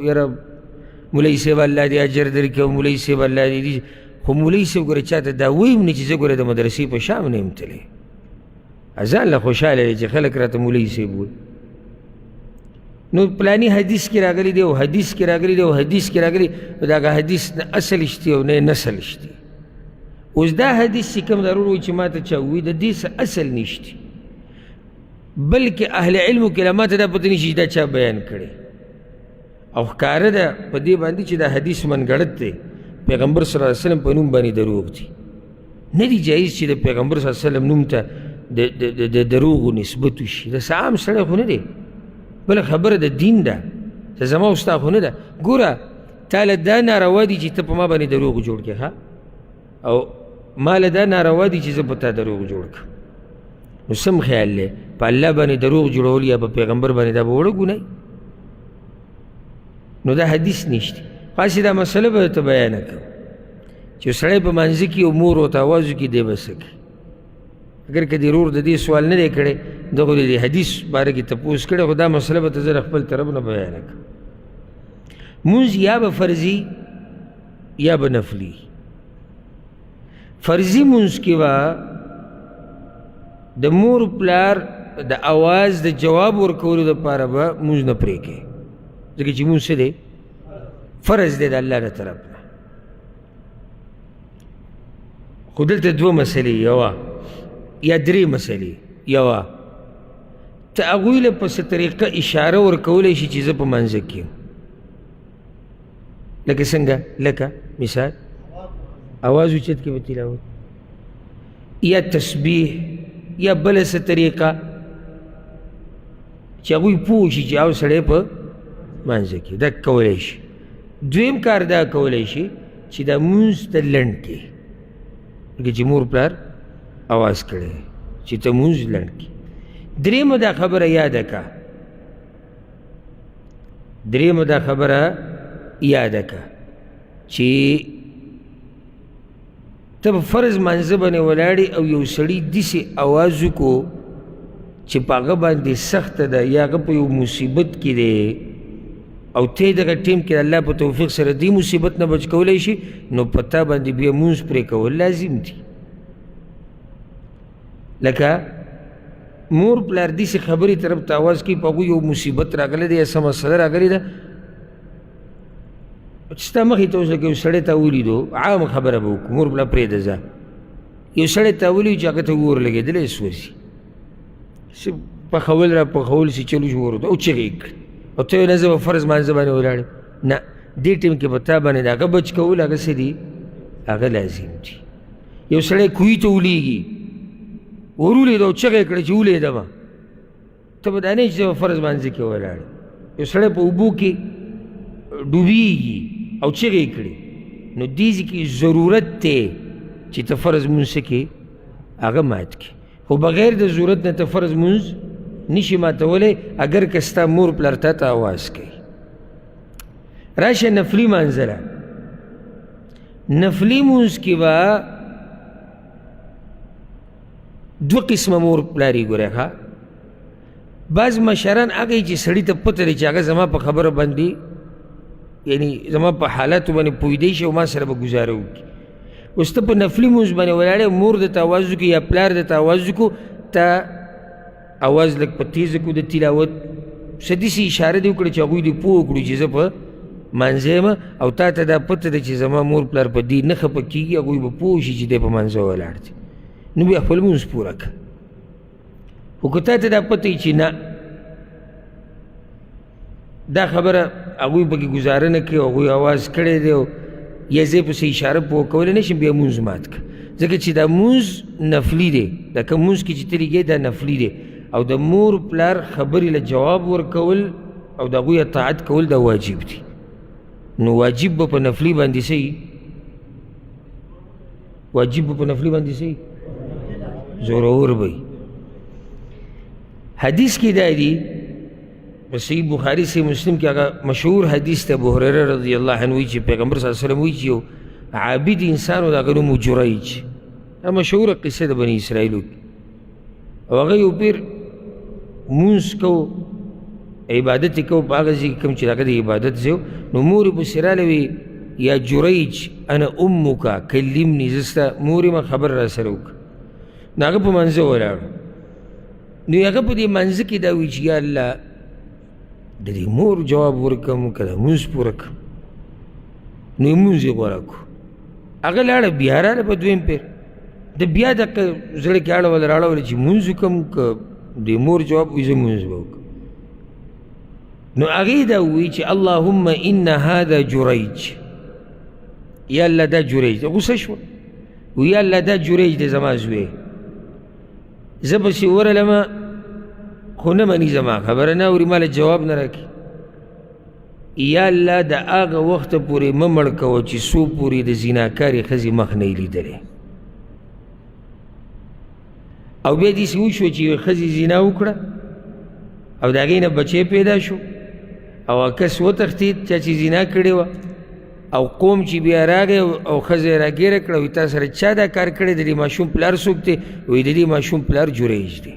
یاره مولوي صاحب الله دې اجر درکړي او مولوي صاحب الله دې خو مولوي صاحب ګوره چاته دا ویم نه چې زه ګوره د مدرسې په شام نه یم تللی ځان له خوشحاله دی چې خلک راته مولوي صاحب وایي نو پلانی حدیث کې راغلی دی او حدیث کې راغلی دی او حدیث کې راغلی نو د هغه حدیث نه اصل شتي او نه نسل شتي اوس دا حدیث چې کوم ضرور وایي چې ما ته چا ووایي د دې څه اصل نشتي بلکې اهل علمو کې لا ما ته دا پته نه شي چې دا چا بیان کړی او ښکاره ده په دې باندې چې دا حدیث منګړت دی پیغمبر صلی الله علیه وسلم په نوم باندې دروغ دي نه دي جایز چې د پیغمبر صلی الله علیه وسلم نوم ته د دروغو نسبت وشي دا څه عام سړی خو نه دی بله خبره د دین ده چې زما او ستا خو نه ده ګوره تا له دا ناروا دي چې ته په ما باندې دروغ جوړ کړې ښه او ما له دا ناروا دي چې زه په تا دروغ جوړ کړم نو سم خیال دی په الله باندې دروغ جوړول یا په پیغمبر باندې دا به وړه ګناه نو دا حدیث نشته خاصې دا مسله به ته بیانه کوم چې سړی په منځه کې یو مور ورته اواز وکړي دی به څه کوي اگر که دې ورور د دې سوال نه دی کړی ده خو د دې حدیث باره کې تپوس کړی خو دا مسله به ته زه د خپل طرف نه بیانه کړم مونځ یا به فرضي یا به نفلي فرضي مونځ کې به د مور پلار د اواز د جواب ورکولو دپاره به مونځ نه پرېږدئ، ځکه چې مونځ څه دی؟ فرض دی د الله له طرف نه. خو دلته دوه مسلې، یوه یا درې مسلې. یوه، ته هغوی له په څه طریقه اشاره ورکولی شي چې زه په منځه کې یم، لکه څنګه؟ لکه مثال اواز اوچت کې به تلاوت، یا تسبیح، یا بله څه طریقه چې هغوی پوه شي چې او سړی په منځه کې دا کولی شي. دویم کار دا کولی شي چې دا مونځ ته لنډ کړي، لکه چې مور پلار اواز کړی چې ته مونځ لنډ کړي. درېیمه دا خبره یاده که، درېیمه دا خبره یاده که چې ته په فرض مانځه باندې ولاړې او یو سړي داسې اواز وکړو چې په هغه باندې سخته ده یا هغه په یو مصیبت کې دی او ته دغه ټیم کې الله په توفیق سره دې مصیبت نه بچ کولی شي، نو په تا باندې بیا مونځ پرې کول لازم دي. لکه مور پلار داسې خبرې طرف ته اواز کوي په هغوی یو مصیبت راغلی دی یا څه مسله راغلې ده چې ستا مخې ته اوس لکه یو سړی تا ولیدو، عام خبره به وکړو، مور پلار پرېږده ځه، یو سړی تا ولي چې هغه ته اور لګېدلی سوځي، پخول را پخول سي چلو شو ورته او چغې یې کړي او ته نه زه به فرض مانځه باندې ولاړ نه، دې ټیم کې به تا باندې د هغه بچ کول هغه څه دي؟ هغه لازم دي. یو سړی کوهي ته ولیږي، ور ولید او چغې یې کړه چې ولیدمه، ته به دا نه چې زه به فرض مانځه کې ولاړ. یو سړی په اوبو کې ډوبېږي او چغې یې کړي، نو دې ځای کې ضرورت دی چې ته فرض مونځ کې هغه مات کړي، خو بغیر د ضرورت نه ته فرض مونځ نشي ماتولی اگر که ستا مور پلار تا ته اواز کوي. راشه نفلي مانځله، نفلي مونځ کې به دوه قسمه مور پلاري ګورئ ښه. بعض مشران هغه چې سړي ته پته دی چې هغه زما په خبره باندې یعنی زما په حالاتو باندې پوهېدی شي او ما سره به ګزاره وکړي. اوس ته په نفلي مونځ باندې ولاړې، مور درته اواز وکړي یا پلار درته اواز وکړو، ته اواز لږ په تیزه کړو د تلاوت، څه داسې اشاره دې وکړه چې هغوی دې پوه کړو چې زه په مانځه یم او تا ته دا پته ده چې زما مور پلار په دې نه خفه کېږي، هغوی به پوه شي چې دی په مانځه ولاړ دی، نو بیا خپل مونځ پوره کړه. خو که تا ته دا پته وي چې نه دا خبره هغوی پکې ګزاره نه کوي، هغوی اواز کړی دی یا زه پسې اشاره پوه کولی نه شم، بیا مونځ مات کړه، ځکه چې دا مونځ نفلي دی، دا کوم مونځ کې چې ته لګې دا نفلي دی او د مور پلار خبرې له جواب ورکول او د هغوی اطاعت کول دا واجب دي. نو واجب به په نفلي باندې څه وي؟ واجب به په نفلي باندې څه وي؟ زورور به وي. حدیث کې دا دی په صحیح بخاري صحیح مسلم کې هغه مشهور حدیث ته ابو هریره رضی الله عنه وایي چې پیغمبر صلی الله علیه وسلم وایي چې یو عابد انسان و د هغه نوم جریج، دا مشهوره قصه د بني اسرائیلو او هغه یو پیر مونځ کو عبادت یې کو په هغه ځای کې کوم چې هغه د عبادت ځای نو مور یې پسې راغلی وي یا جریج انا امک کلمني، زه ستا مور یم خبر را سره وکړه. نو هغه په منځه ولاړ، نو هغه په دې منځه کې دا وایي چې یا الله د دې مور جواب ورکړم که د مونځ پوره کړم، نو یې مونځ یې غوره کړو. هغه لاړه بیا راغله په دویم پیر، د بیا دقه زړه کې اړوله راړوله چې مونځ وکړم که د مور جواب وایي زه مونځ به وکړم. نو هغې دا ووایي چې اللهم ان هذا جریج، یا الله دا جریج دی. غوسه شوه، وی یا الله دا جریج دی زما زوی، زه پسې ورغلمه خو نه مني زما خبره نه اوري، ماله جواب نه راکړي. یا الله د هغه وخته پورې مه مړ کوه چې څو پورې د زیناکارې ښځې مخ نه یې لیدلی. او بیا داسې وشوه چې یوې ښځې زنا وکړه او د هغې نه بچی پیدا شو او هغه کس وتښتېد چا چې زنا کړې وه، او قوم چې بیا راغی او ښځه یې راګیره کړه، وایي تا سره چا دا کار کړی، د دې ماشوم پلار څوک دی؟ وایي د دې ماشوم پلار جریج دی،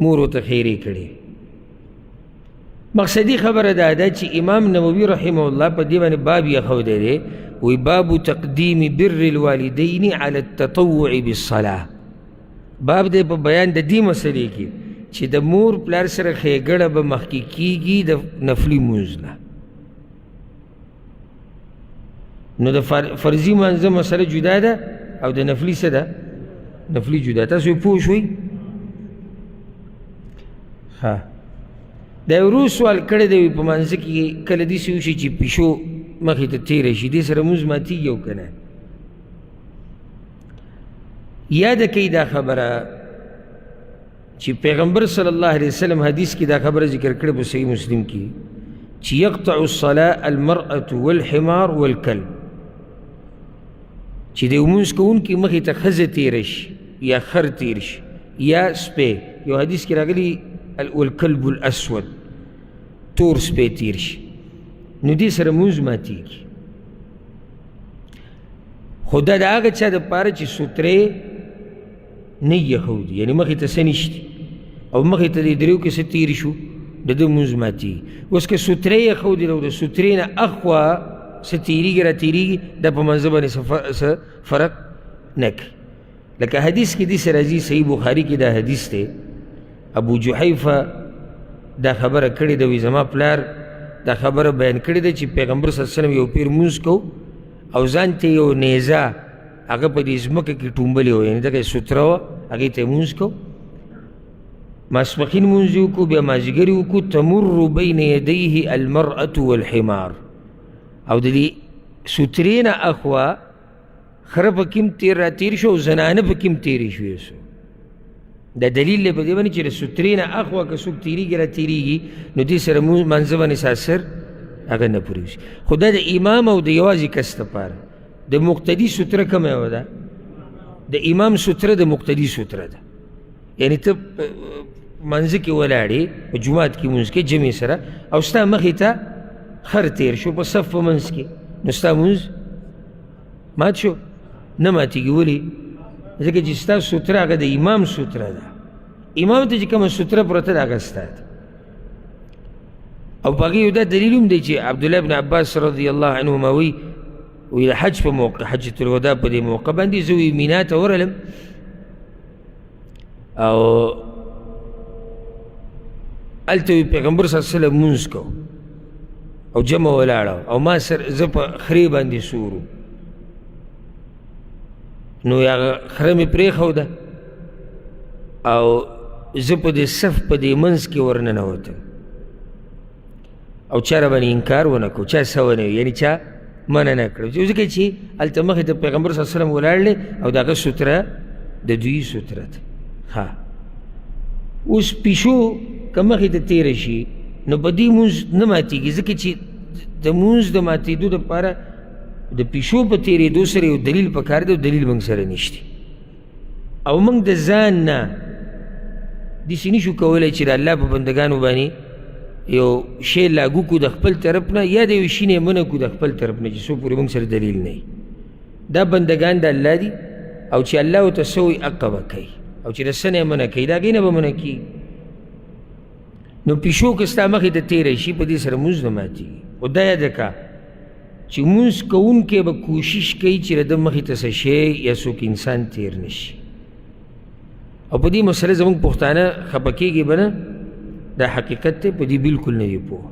مور ورته خیرې کړې. مقصدي خبره دا ده چې امام نووي رحمه الله په دې باندې باب یې دی، وی باب تقدیم بر الوالدین علی التطوع بالصلاة. باب دی په بیان د دې مسلې کې چې د مور پلار سره ښېګړه به مخکې کېږي د نفلي مونځ نه. نو د فرضي مانځه مسله جدا ده او د نفلي څه ده؟ نفلي جدا. تاسو یې پوه شوئ؟ ها دا یو ورو سوال کړی دی په مانځه کې کله داسې وشي چې پیشو مخې ته تېره شي دې سره مونځ ماتېږي او که نه؟ یاد کوي دا خبره چې پیغمبر صلی الله علیه وسلم حدیث کې دا خبره ذکر کړې په صحیح مسلم کې چې یقطع الصلاة المرأة والحمار والکلب، چې د لمونځ کوونکي مخې ته ښځه تېره شي یا خر تېر شي یا سپی، یو حدیث کې راغلي والکلب الاسود تور سپی تېر شي، نو دې سره لمونځ ماتېږي. خو دا د هغه چا دپاره چې سوترې نه یې ایښودي، یعنې مخې ته څه نشتي او مخې ته د دریو کې څه تېر شو د ده لمونځ ماتېږي. اوس که سوترې یې ایښودي او د سوترې نه اخوا څه تېرېږي را تېرېږي دا په منځه باندې څه فرق نه کوي. لکه حدیث کې داسې راځي صحیح بخاري کې دا حدیث دی، ابو جحیفه دا خبره کړې ده، وایي زما پلار دا خبره بیان کړې ده چې پیغمبر صلی الله علیه وسلم یو پیر لمونځ کو او ځان ته یو نیزه هغه په دې ځمکه کې ټومبلې وه، یعنې دغه سوتره وه هغې ته یې لمونځ کو. ماسپښین لمونځ یې وکړو، بیا مازدیګر یې وکړو. تمر بین یدیه المرأة والحمار، او د دې سوترې نه اخوا خره پکې هم تېر را تېر شو او زنانه پکې هم تېرې شوې سو. دا دلیل دی په دې باندې چې د سوترې نه اخوا که څوک تېرېږي را تېرېږي نو دې سره منځه باندې ساسر هغه نه پورې شي. خو دا د امام او د یوازې کس دپاره د مقتدي سوتره کومه یوه ده؟ د امام سوتره د مقتدي سوتره ده. یعنې ته منځه کې ولاړې په جومات کې لمونځ کې جمع سره او ستا مخې ته خر تېر شو په صف په منځ کې، نو ستا لمونځ مات شو؟ نه ماتېږي. ولې؟ ځکه چې ستا سوتره هغه د امام سوتره ده. امام ته چې کومه سوتره پرته ده هغه ستا ده. او په هغې یو دا دلیل هم دی چې عبدالله بن عباس رضی الله عنهما وایي د حج په موقع، حجة الوداع په دې موقع باندې زه وایي مینا ته ورغلم او هلته وایي پیغمبر صلی الله علیه وسلم لمونځ کو او جمع ولاړه او ما سره زه په خرې باندې سور وم، نو هغه خره مې پرېښوده او زه په دې صف په دې منځ کې ورننوتم او چا را باندې انکار ونه کړو، چا څه ونه ویل، یعنې چا منع نه کړو، ځکه چې هلته مخې ته پیغمبر صلی الله علیه وسلم ولاړلې او د هغه سوتره د دوی سوتره ده. ها اوس پیشو که مخې ته تېره شي نو په دې لمونځ نه ماتېږي، ځکه چې د لمونځ د ماتېدو دپاره د پیشو په تېرېدو سره یو دلیل پکار دی او دلیل موږ سره نشته. او موږ د ځان نه داسې نشو کولی چې د الله په بندګانو باندې یو شی لاګو کړو د خپل طرف نه یا د یو شي نه یې منع کړو د خپل طرف نه چې څو پورې موږ سره دلیل نه وي. دا بندګان د الله دي او چې الله ورته څه وایي هغه به کوي، او چې د څه نه یې منع کوي د هغې نه به منع کېږي. نو پیشو که ستا مخې ته تېره شي په دې سره لمونځ نه ماتېږي. خو دا یاده کړه چې لمونځ کوونکی به کوشش کوي چې د ده مخې ته څه شی یا څوک انسان تېر نه شي. او په دې مسله زموږ پښتانه خفه کېږي به نه، دا حقیقت دی، په دې بلکل نه دي پوه.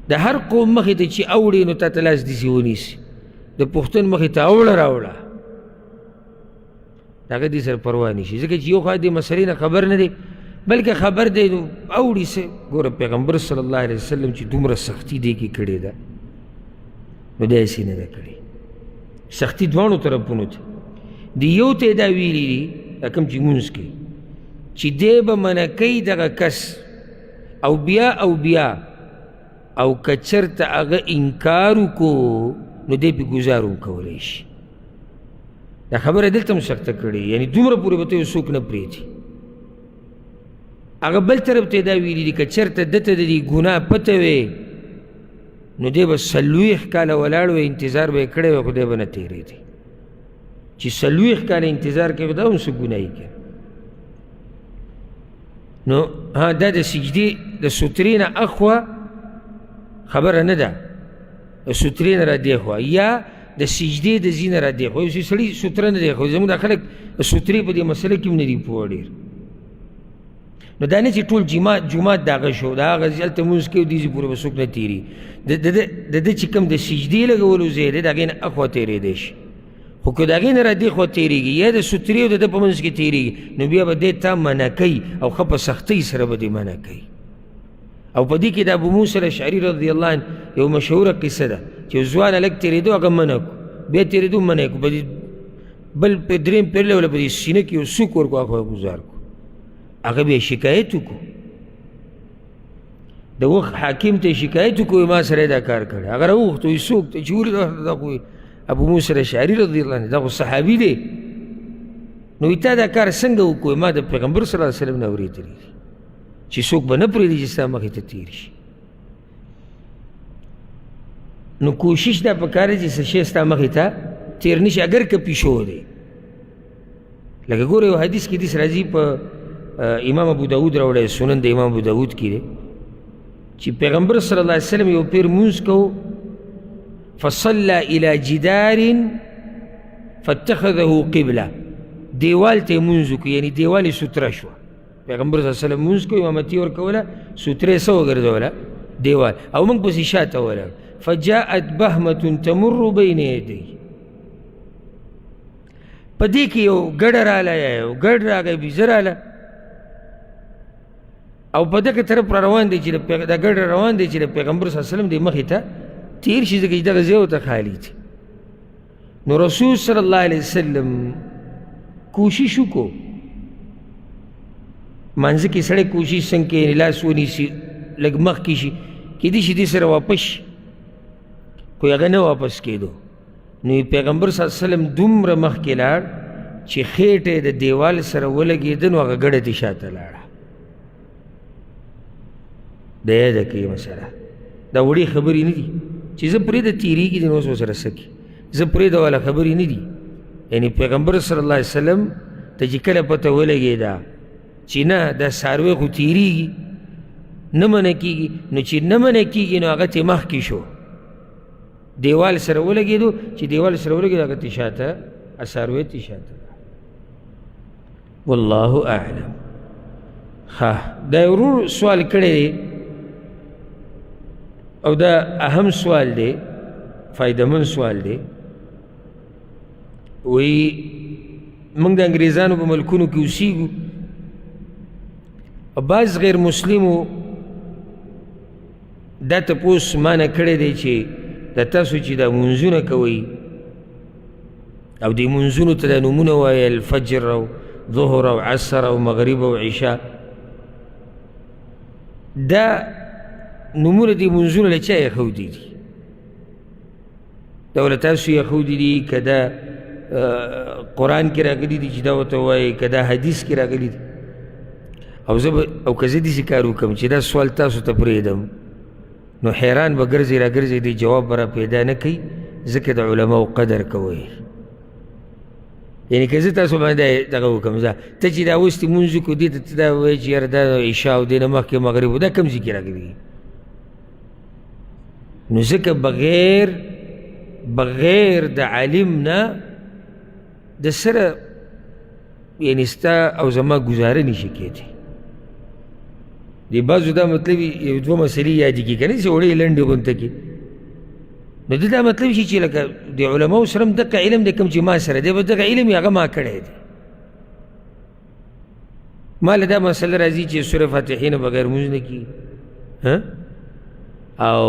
د هر قوم مخې ته چې اوړې نو تا ته لاس داسې ونیسي، د پښتون مخې ته اوړه راوړه، د هغه دې سره پروا نه شي، ځکه چې یو خوا دې مسلې نه خبر نه دی بلکې خبر دی نو اوړي څه. ګوره پیغمبر صلی الله علیه وسلم چې دومره سختي دې کې کړې ده نو داسې نه ده کړې. سختي دواړو طرفونو ته د یو ته دا ویلي دي دا کوم چې لمونځ کوي چې دی به منع کوي دغه کس او بیا او که چېرته هغه انکار وکړو نو دی پې ګزار هم کولی شي. دا خبره دلته هم سخته کړې، یعنې دومره پورې به ته یو څوک نه پرېږدي. هغه بل طرف ته دا ویلي دي که چېرته ده ته د دې ګناه پته وی نو دی به 40 کاله ولاړ وی، انتظار به یې کړی وی، خو دی به نه تېرېدی. چې 40 کاله انتظار کوي دا هم څه ګناهي کوي. نو ها دا د سجدې د سوترې نه اخوا خبره نه ده، د سوترې نه را دې خوا، یا د سجدې د ځینه را دی خو یو سړي سوتره نه دی خو زموږ دا خلک سوترې په دې مسله کې هم نه دي پوه ډېر نو دا نه چې ټول جومات د هغه شو د هغه هلته لمونځ کوي دېسې پورې به څوک نه تېري د ده چې کوم د سجدې لګولو ځای دی د هغې نه اخوا تېرېدی شي خو که د هغې نه را دې خوا تېرېږي یا د سوترې او د ده په منځ کې تېرېږي نو بیا به دی تا منع کوي او ښه په سختۍ سره به دې منع کوي او په دې کې د ابو موسی الاشعري رضی الله عنه یو مشهوره قصه ده چې ځوان هلک تېرېدو هغه منع کړو بیا تېرېدو منع کړو بل په درېیم پېرله ولا په دې سینه کې یو سوک ورکړو هغه ګزار کړو هغه بیا شکایت وکړو د وخت حاکم ته شکایت وکړو ما سره دا کار کړی هغه راوغوښت وایي څوک ته چې ولې دا خو ابو موسی الاشعري رضی الله عنه دا خو صحابي دی نو وایي تا دا کار څنګه وکړو ما د پیغمبر صلی الله علیه وسلم نه اورېدلی دي چې څوک به نه پرېږدي چې ستا مخې ته تېر شي نو کوشش دا پکار دی چې څه شی ستا مخې ته تېر نه شي اگر که پیشو دی لکه ګوره یو حدیث کې داسې راځي په امام ابو داود راوړی سنن د امام ابو داود کې دی چې پیغمبر صلی الله علیه وسلم یو پیر مونځ کو فصلى الى جدار فاتخذه قبله دیوال ته مونځ وکړو یعنې دیوال یې سوتره شوه پیغمبر صلی الله علیه وسلم مونځ کو امامتي ورکوله سوترې څه وګرځوله دیوال او موږ پسې شاته ولاړ فجاءت بهمة تمر بین یدی په دې کې یو ګډه راله یا یو ګډ راغی بیزه راله او په دغه طرف را روان دی چې دا ګډ روان دی چې د پیغمبر صلی الله علیه وسلم د مخې ته تېر شي ځکه چې دغه ځای ورته خالي دی نو رسول صلی الله علیه وسلم کوشش وکړو مانځه کې سړی کوشش څنګه کوي لاس ونیسي لږ مخکې شي کیدای شي دې سره واپس شي خو هغه نه واپس کېدو نو پیغمبر صلی الله علیه وسلم دومره مخکې لاړ چې خېټه یې د دیوال سره ولګېده نو هغه ګډه دې شاته لاړه د یاده کوي مسله دا وړې خبرې نه دي چې زه پرېږده تېرېږي دي نو اوس ورسره څه کړي زه پرېږده والا خبرې نه دي یعنې پیغمبر صلی الله علیه وسلم ته چې کله پته ولګېده چې نه دا څاروی خو تېرېږي نه منع کېږي نو چې نه منع کېږي نو هغه ترې مخکې شو دیوال سره ولګېدو چې دیوال سره ولګېدو هغه ترې شاته څاروی ترې شاته والله اعلم ښه دا یو ورور سوال کړی دی او دا اهم سوال دی فایدهمند سوال دی وایي موږ د انګریزانو په ملکونو کې اوسیږو او بعض غیر مسلمو دا تپوس مانه کړی دی چې د تاسو چې دا منځونه کوئ او دې منځونو ته دا نومونه وایي الفجر او ظهر او عصر او مغرب او عشاء دا نومونه دې منځونه له چا ایښودي دي دا وله تاسو ایښودي دي که دا قرآن کې راغلي دي چې دا ورته وایي که دا حدیث کې راغلي دي او که زه داسې کار وکړم چې دا سوال تاسو ته پرېږدم نو حیران به ګرځئ را ګرځئ دې جواب به را پیدا نه کوي ځکه د علماو قدر کوئ یعنې که زه تاسو باندې دغه وکړم ته چې دا اوس دې مونځ وکړو دې ته ته دا وایې چې یاره دا عشا او دې نه مخکې مغرب و دا کوم ځای کې راغلي نو ځکه بغیر د عالم نه د سره یعنې ستا او زما ګزاره نشي کېدی د بعضو دا مطلب یو دوه مسلې یادې کړي که نه چې وړې لنډې غونته کې نو د دا مطلب شي چې لکه د علماو سره هم دغه علم دی کوم چې ما سره دی به دغه علم یې هغه ما کړی دی ما له دا مسله راځي چې سوره فاتحې نه بغیر مونځ نه کېږي او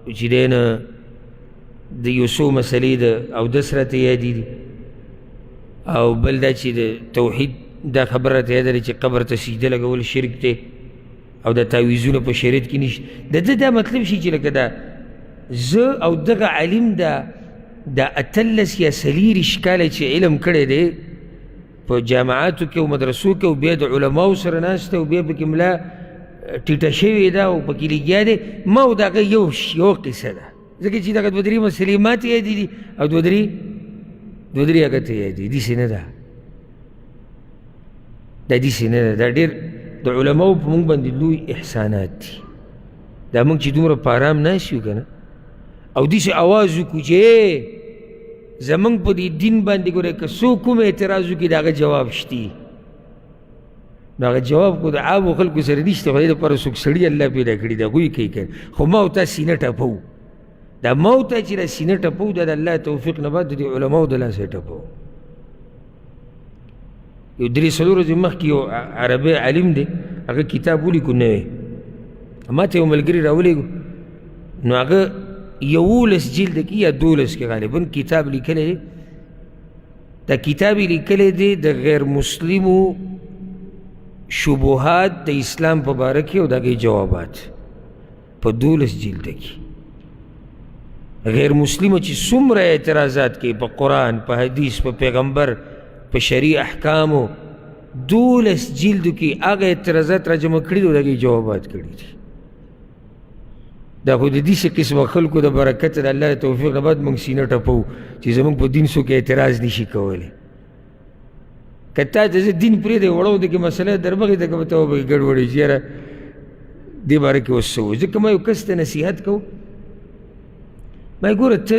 چې دی نه د یو څو مسلې د اودس راته یادې دي او بل دا چې د توحید دا خبره راته یاده ده چې قبر ته سجده لګول شرک دی او دا تعویذونه په شریعت کې نشته د ده دا مطلب شي چې لکه دا زه او دغه عالم دا 18 یا 40 کاله چې علم کړی دی په جامعاتو کې او مدرسو کې او بیا د علماو سره ناسته او بیا پکې ملا ټیټه شوې ده او پکې لګیا دی ما او د هغه یو قصه ده ځکه چې دغه دوه درې مسلې ماته یادې دي او دوه درې هغه ته یادې دي داسې نه ده دا داسې نه ده دا ډېر د علماو په موږ باندې لوی احسانات دي دا موږ چې دومره په ارام ناست یو که نه او داسې اواز وکړو چې زمونږ په دې دین باندې ګوره که څوک کوم اعتراض وکړي د هغه جواب شتي نو هغه جواب خو د عامو خلکو سره نشته خو دې دپاره څوک سړي الله پیدا کړي د هغوی کوي که خو ما او تا سینه ټپو دا ما او تا چې دا سینه ټپو دا د الله توفیق نه بعد د دې علماو د لاسه ټپو یو 3 ورځې مخکې یو عربی عالم دی هغه کتاب ولیکو نوی ما ته یو ملګري راولېږو نو هغه 11 جلد کې یا 12 کې غالبا کتاب لیکلی دی دا کتاب یې لیکلی دی د غیر مسلمو شبهات د اسلام په باره کې او د هغې جوابات په 12 جلد کې غیر مسلمو چې څومره اعتراضات کوي په قرآن په حدیث په پیغمبر په شرعي احکامو 12 جلدو کې هغه اعتراضات را جمع کړي دي او د هغې جوابات کړي دي دا خو د داسې قسمه خلکو د برکت د الله توفیق نه بعد موږ سینه ټپو چې زموږ په دین څوک اعتراض نشي کولی که تا ته زه دین پرېږدی وړو دی کې مسله دربغې ته که به ته وبهې ګډوډې چې یاره دې باره کې اوس څه وایو ځکه ما یو کس ته نصیحت کوو ما یې ګوره ته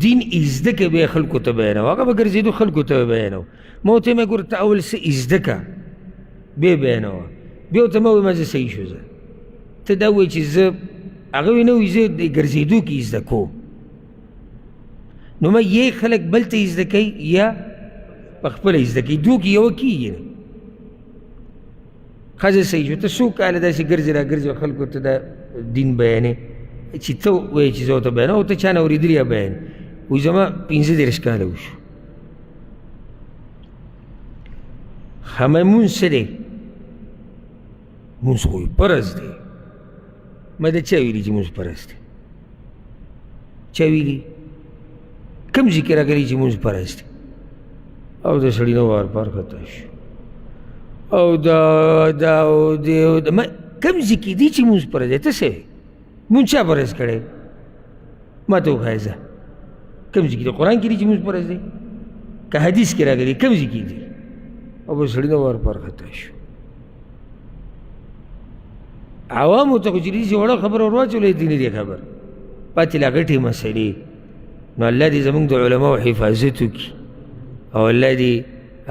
دین زده که بیا خلکو ته بیانوه هغه به ګرځېدو خلکو ته به بیانوه ما ورته ما ګوره ته اول څه زده که بیا بیانوه بیا ورته ما وایي ما زه صحیح شو زه ته دا وایي چې زه هغه وایي نه وایي زه د ګرځېدو کې زده کوم نو ما یې خلک بل ته زده کوي یا په خپله زده کوي دوه کې یوه کېږي نه ښځه صحیح شو ته څو کاله داسې ګرځې را ګرځې خلکو ته دا دین بیانې چې ته وایې چې زه ورته بیانوم او ته چا نه اورېدلي یا بیان وایي زما 15 کاله وشو همه مونځ څه دی مونځ خو فرض دی ما د چا ویلي چې مونځ فرض دی چا ویلي کوم ځای کې راغلي چې مونځ فرض دی او د سړي نه وار پار خطا شو او دا کوم ځای کې دی چې مونځ فرض دی ته څه مونځ چا فرض کړی ما ته وښایه زه کوم ځای کې دی قرآن کې دی چې مونځ فرض دی که حدیث کې راغلی کوم ځای کې دی او به سړي نه وار پار خطا شو عوامو ته خو چې داسې وړه خبره ور واچولی دې نه دی خبر پاتې لا غټې مسلې نو الله دې زموږ د علماو حفاظت وکړي او الله دې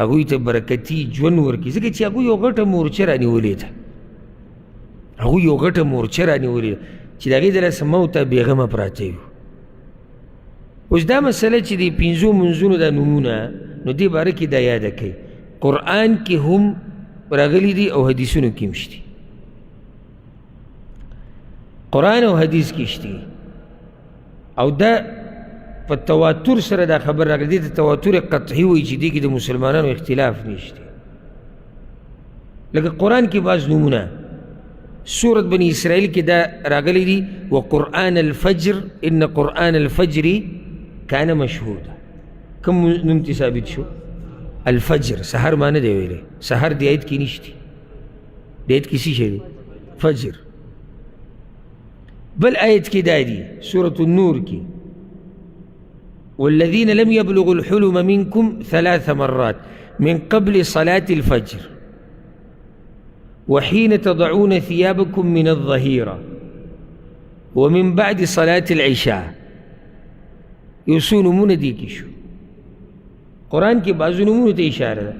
هغوی ته برکتي ژوند ورکړي ځکه چې هغوی یو غټه مورچه رانیولې ده هغوی یو غټه مورچه رانیولې ده چې د هغې د لاسه ما او تا بېغمه پراته یو اوس دا مسله چې د 5 منځونو دا نومونه نو دې باره کې دا یاده کوي قرآن کې هم راغلي دي او حدیثونو کې هم شتي قرآن او حدیث کې شتي او دا په تواتر سره دا خبر راغلی دي ته تواتر قطعي وایي چې دې کې د مسلمانانو اختلاف نشته لکه قرآن کې بعض نومونه سورة بني اسرائیل کې دا راغلی دي وقرآن الفجر ان قرآن الفجر كان مشهودا کوم نوم تی ثابت شو الفجر سحر ما نه دی ویلی سحر دی آیت کې نشتی دی آیت کې څه شی دی فجر بل آیت کې دا دی سورة النور کې والذين لم يبلغوا الحلم منكم 3 مرات من قبل صلاة الفجر وحين تضعون ثيابكم من الظهيرة ومن بعد صلاة العشاء یوسو نمونه دی کې شو قرآن کې بعضو نمونو ته اشاره ده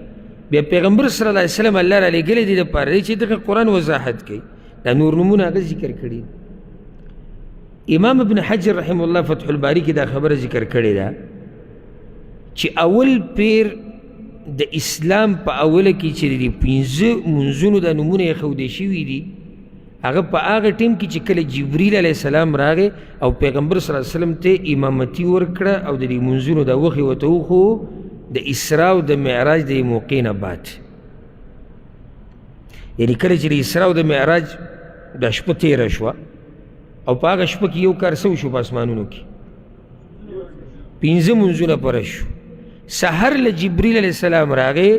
بیا پیغمبر صلی الله علیه وسلم الله را لېږلی دی دپاره دی چې دغه قرآن وضاحت کوي دا نور نمونه هغه ذکر کړي امام ابن حجر رحمه الله فتح الباری کې دا خبره ذکر کړې ده چې اول پیر د اسلام په اوله کې چې د 15 منځونو دا نمونه یې ښودې شوي دي هغه په هغه ټیم کې چې کله جبریل علیه السلام راغی او پیغمبر صلی الله علیه وسلم ته امامتي ورکړه او د دې منځونو دا وخې ورته وښو د اسراء او د معراج د موقع نه بعد یعنې کله چې د اسراء او د معراج دا شپه تېره شوه او په هغه شپه کې یو کار څه وشو په اسمانونو کې 15 منځونه پوره شو سحر له جبریل علیه السلام راغی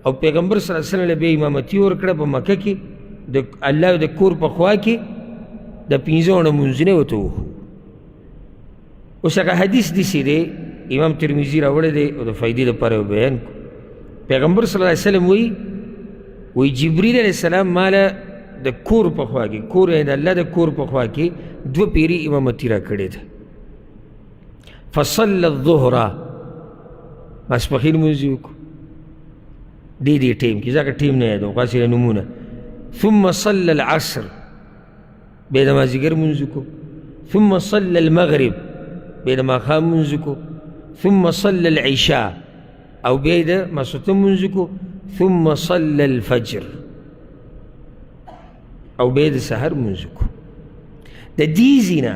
او پیغمبر صلی الله علیه وسلم له بیا امامتي ورکړه په مکه کې د الله د کور په خوا کې د 15 منځونه ورته وښو اوس هغه حدیث داسې دی امام ترمذي راوړی دی او د فایدې دپاره بیان کو پیغمبر صلی الله علیه وسلم وی جبریل علیه السلام ماله د کور په خوا کې کور یعنې د الله د کور په خوا کې 2 پیري امامتي را کړې ده فصلى الظهر ماسپښین لمونځ یې وکړو دې ټیم کې ځکه ټیم نه یادوم خاصې نومونه ثم صلى العصر بیا د مازدیګر لمونځ وکړو ثم صلى المغرب بیا د ماښام لمونځ وکړو ثم صلى العشاء او بیا د ماسخوتن لمونځ وکړو ثم صلى الفجر او بیا د سحر لمونځ وکړو د دې ځای نه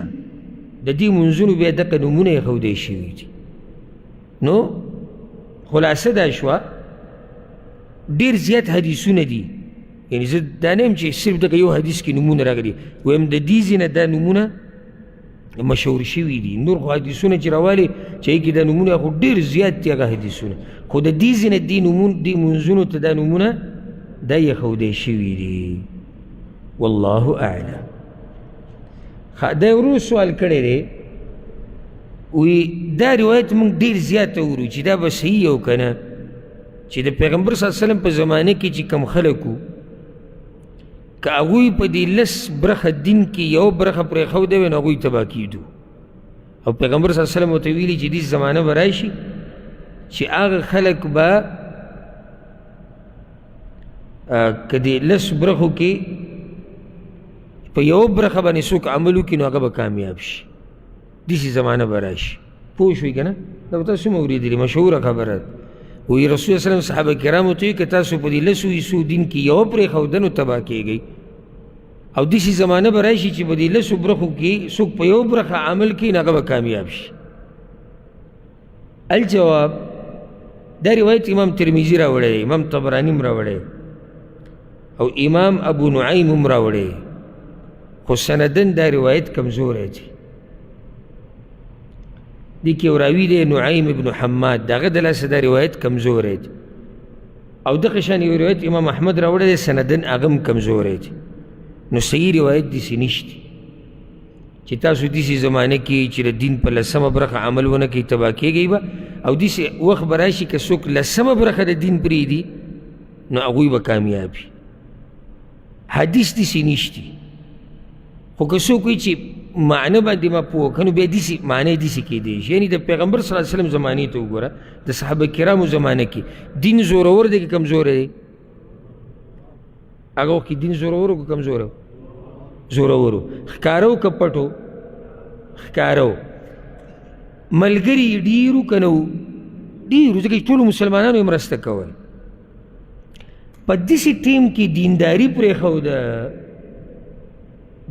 د دې لمونځونو بیا دغه نومونه یې ښودی شوي دي نو خلاصه دا شوه ډېر زیات حدیثونه دي یعنې زه دا نه یم چې صرف دغه یو حدیث کې نومونه راغلي وایم د دې ځای نه دا نومونه مشهور شوي دي نور خو حدیثونه چې راوالي چې هغې کې دا نومونه خو ډېر زیات دي هغه حدیثونه خو د دې ځای نه دې منځونو ته دا نومونه دا یې ښودی شوي دي والله اعلم دا ورو سوال کړی دی وی دا روایت موږ ډېر زیات اورو چې دا به صحیح او که نه چې د پیغمبر صلی الله علیه وسلم په زمانه کې چې کم خلک وو که هغوی په دې لس برخه دین کې یو برخه پرېښودی وی نو هغوی تباه کېدو او پیغمبر صلی الله علیه وسلم ورته ویلي چې دې زمانه به راشي چې هغه خلک به که د لس برخو کې په یو برخه باندې څوک عمل وکړي نو هغه به کامیاب شي داسې زمانه به راشي پوه شوئ که نه دا به تاسو هم اورېدلي مشهوره خبره ده وی رسول الله وسلم صحابه کرامو ته وایي که تاسو په دې لسو حصو دین کې یوه پرېښوده نو تباه کېږئ او داسې زمانه به راشي چې په دې لسو برخو کې څوک په یو برخه عمل کوي نو هغه به کامیاب شي الجواب دا روایت امام ترمذي راوړی دی امام طبراني هم راوړی او امام ابو نعیم هم راوړی خو سندن دا روایت کمزوری دی دی کې راوي دی نعیم ابن حماد د هغه د لاسه دا روایت کمزوری دی او دغه شان یو روایت امام احمد راوړی دی سندن هغه هم کمزوری دی نو صحیح روایت داسې نشته چې تاسو داسې زمانه کې چې د دین په لسمه برخه عمل ونه کوي تباه کېږئ به او داسې وخت به راشي که څوک لسمه برخه د دین پرېږدي نو هغوی به کامیاب وي حدیث داسې نشته خو که څوک وایي چې معنی باندې ما پوه که نو بیا داسې معنی داسې کېدی شي یعنې د پیغمبر صلی الله علیه وسلم زمانې ته وګوره د صحابه کرامو زمانه کې دین زورور دی که کمزوری دی هغه وخت کې دین زورور و که کمزوری و زورور و ښکاره و که پټ و ښکاره و ملګري یې ډېر و که نه و ډېر و ځکه چې ټولو مسلمانانو یې مرسته کول په داسې ټیم کې دینداري پرېښوده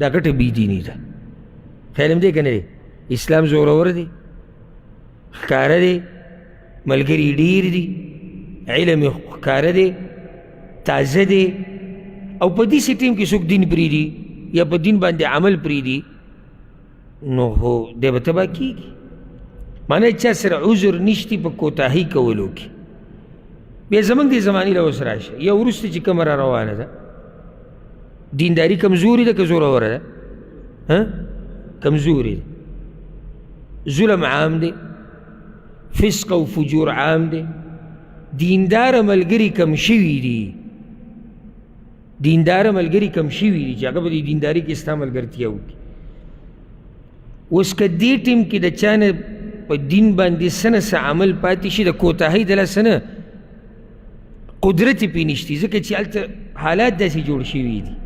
دا ګټه بې دیني ده خیال هم دی که نه دی اسلام زورور دی ښکاره دی ملګري یې ډېر دي علم یې ښکاره دی تازه دی او په داسې ټیم کې څوک دین پرېږدي یا په دین باندې عمل پرېږدي نو خو دی به تباه کېږي معنی چا سره عذر نشتی په کوتاهي کولو کې بیا زموږ دې زمانې له اوس راشه یا وروسته چې کومه را روانه ده دینداري کمزوري ده که زوروره ده کمزوري ده ظلم عام دی فسق او فجور عام دی دیندار ملګري کم شوي دي دیندار ملګري کم شوي دي چې هغه به د دینداري کې ستا ملګرتیا وکړي اوس که دې ټیم کې د چا نه په دین باندې څه نه څه عمل پاتې شي د کوتاهۍ د لاسه نه قدرت یې پرې نشتي ځکه چې هلته حالات داسې جوړ شوي دي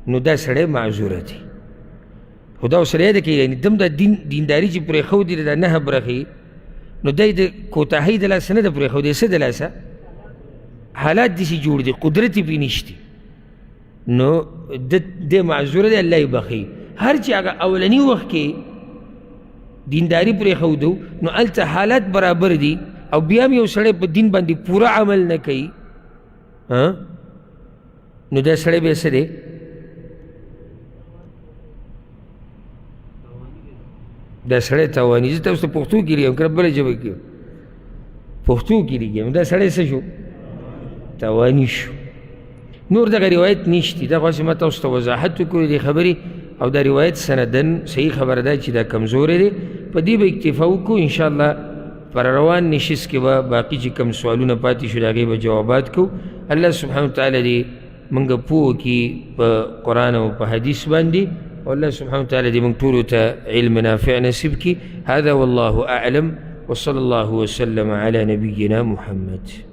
نو دا سړی معذوره دی خو دا سړی ده که یعنې دم دا دینداري چې پرېښودي د نهه برخې نو دی د کوتاهۍ د لاسه نه ده پرېښودی څه د لاسه حالات داسې جوړ دي قدرت یې پرې نشتي نو دی معذوره دی الله یې بخي هر چې هغه اولني وخت کې دینداري پرېښودو نو هلته حالات برابر دي او بیا هم یو سړی په دین باندې پوره عمل نه کوي نو دا سړی بیا څه دی دا سړی تاواني زه تاسو ته پښتو کې لیکم که بله ژبه کې پښتو کې لیکم دا سړی څه شو تاواني شو نور دغه روایت نشتی دا خواستې ما تاسو ته وضاحت وکړو دې خبرې او دا روایت سندن صحیح خبره ده چې دا کمزوری دی په دې به اکتفا وکړو انشاءالله پر روان نشست کې به باقي چې کم سوالونه پاتې شو د هغې به جوابات کوو الله سبحانه وتعالی دې موږ پوه کړي په قرآن او په حدیث باندې والله سبحانه وتعالى دې موږ ټولو ته علم نافع نصیب کړي. هذا والله أعلم وصلى الله وسلم على نبينا محمد.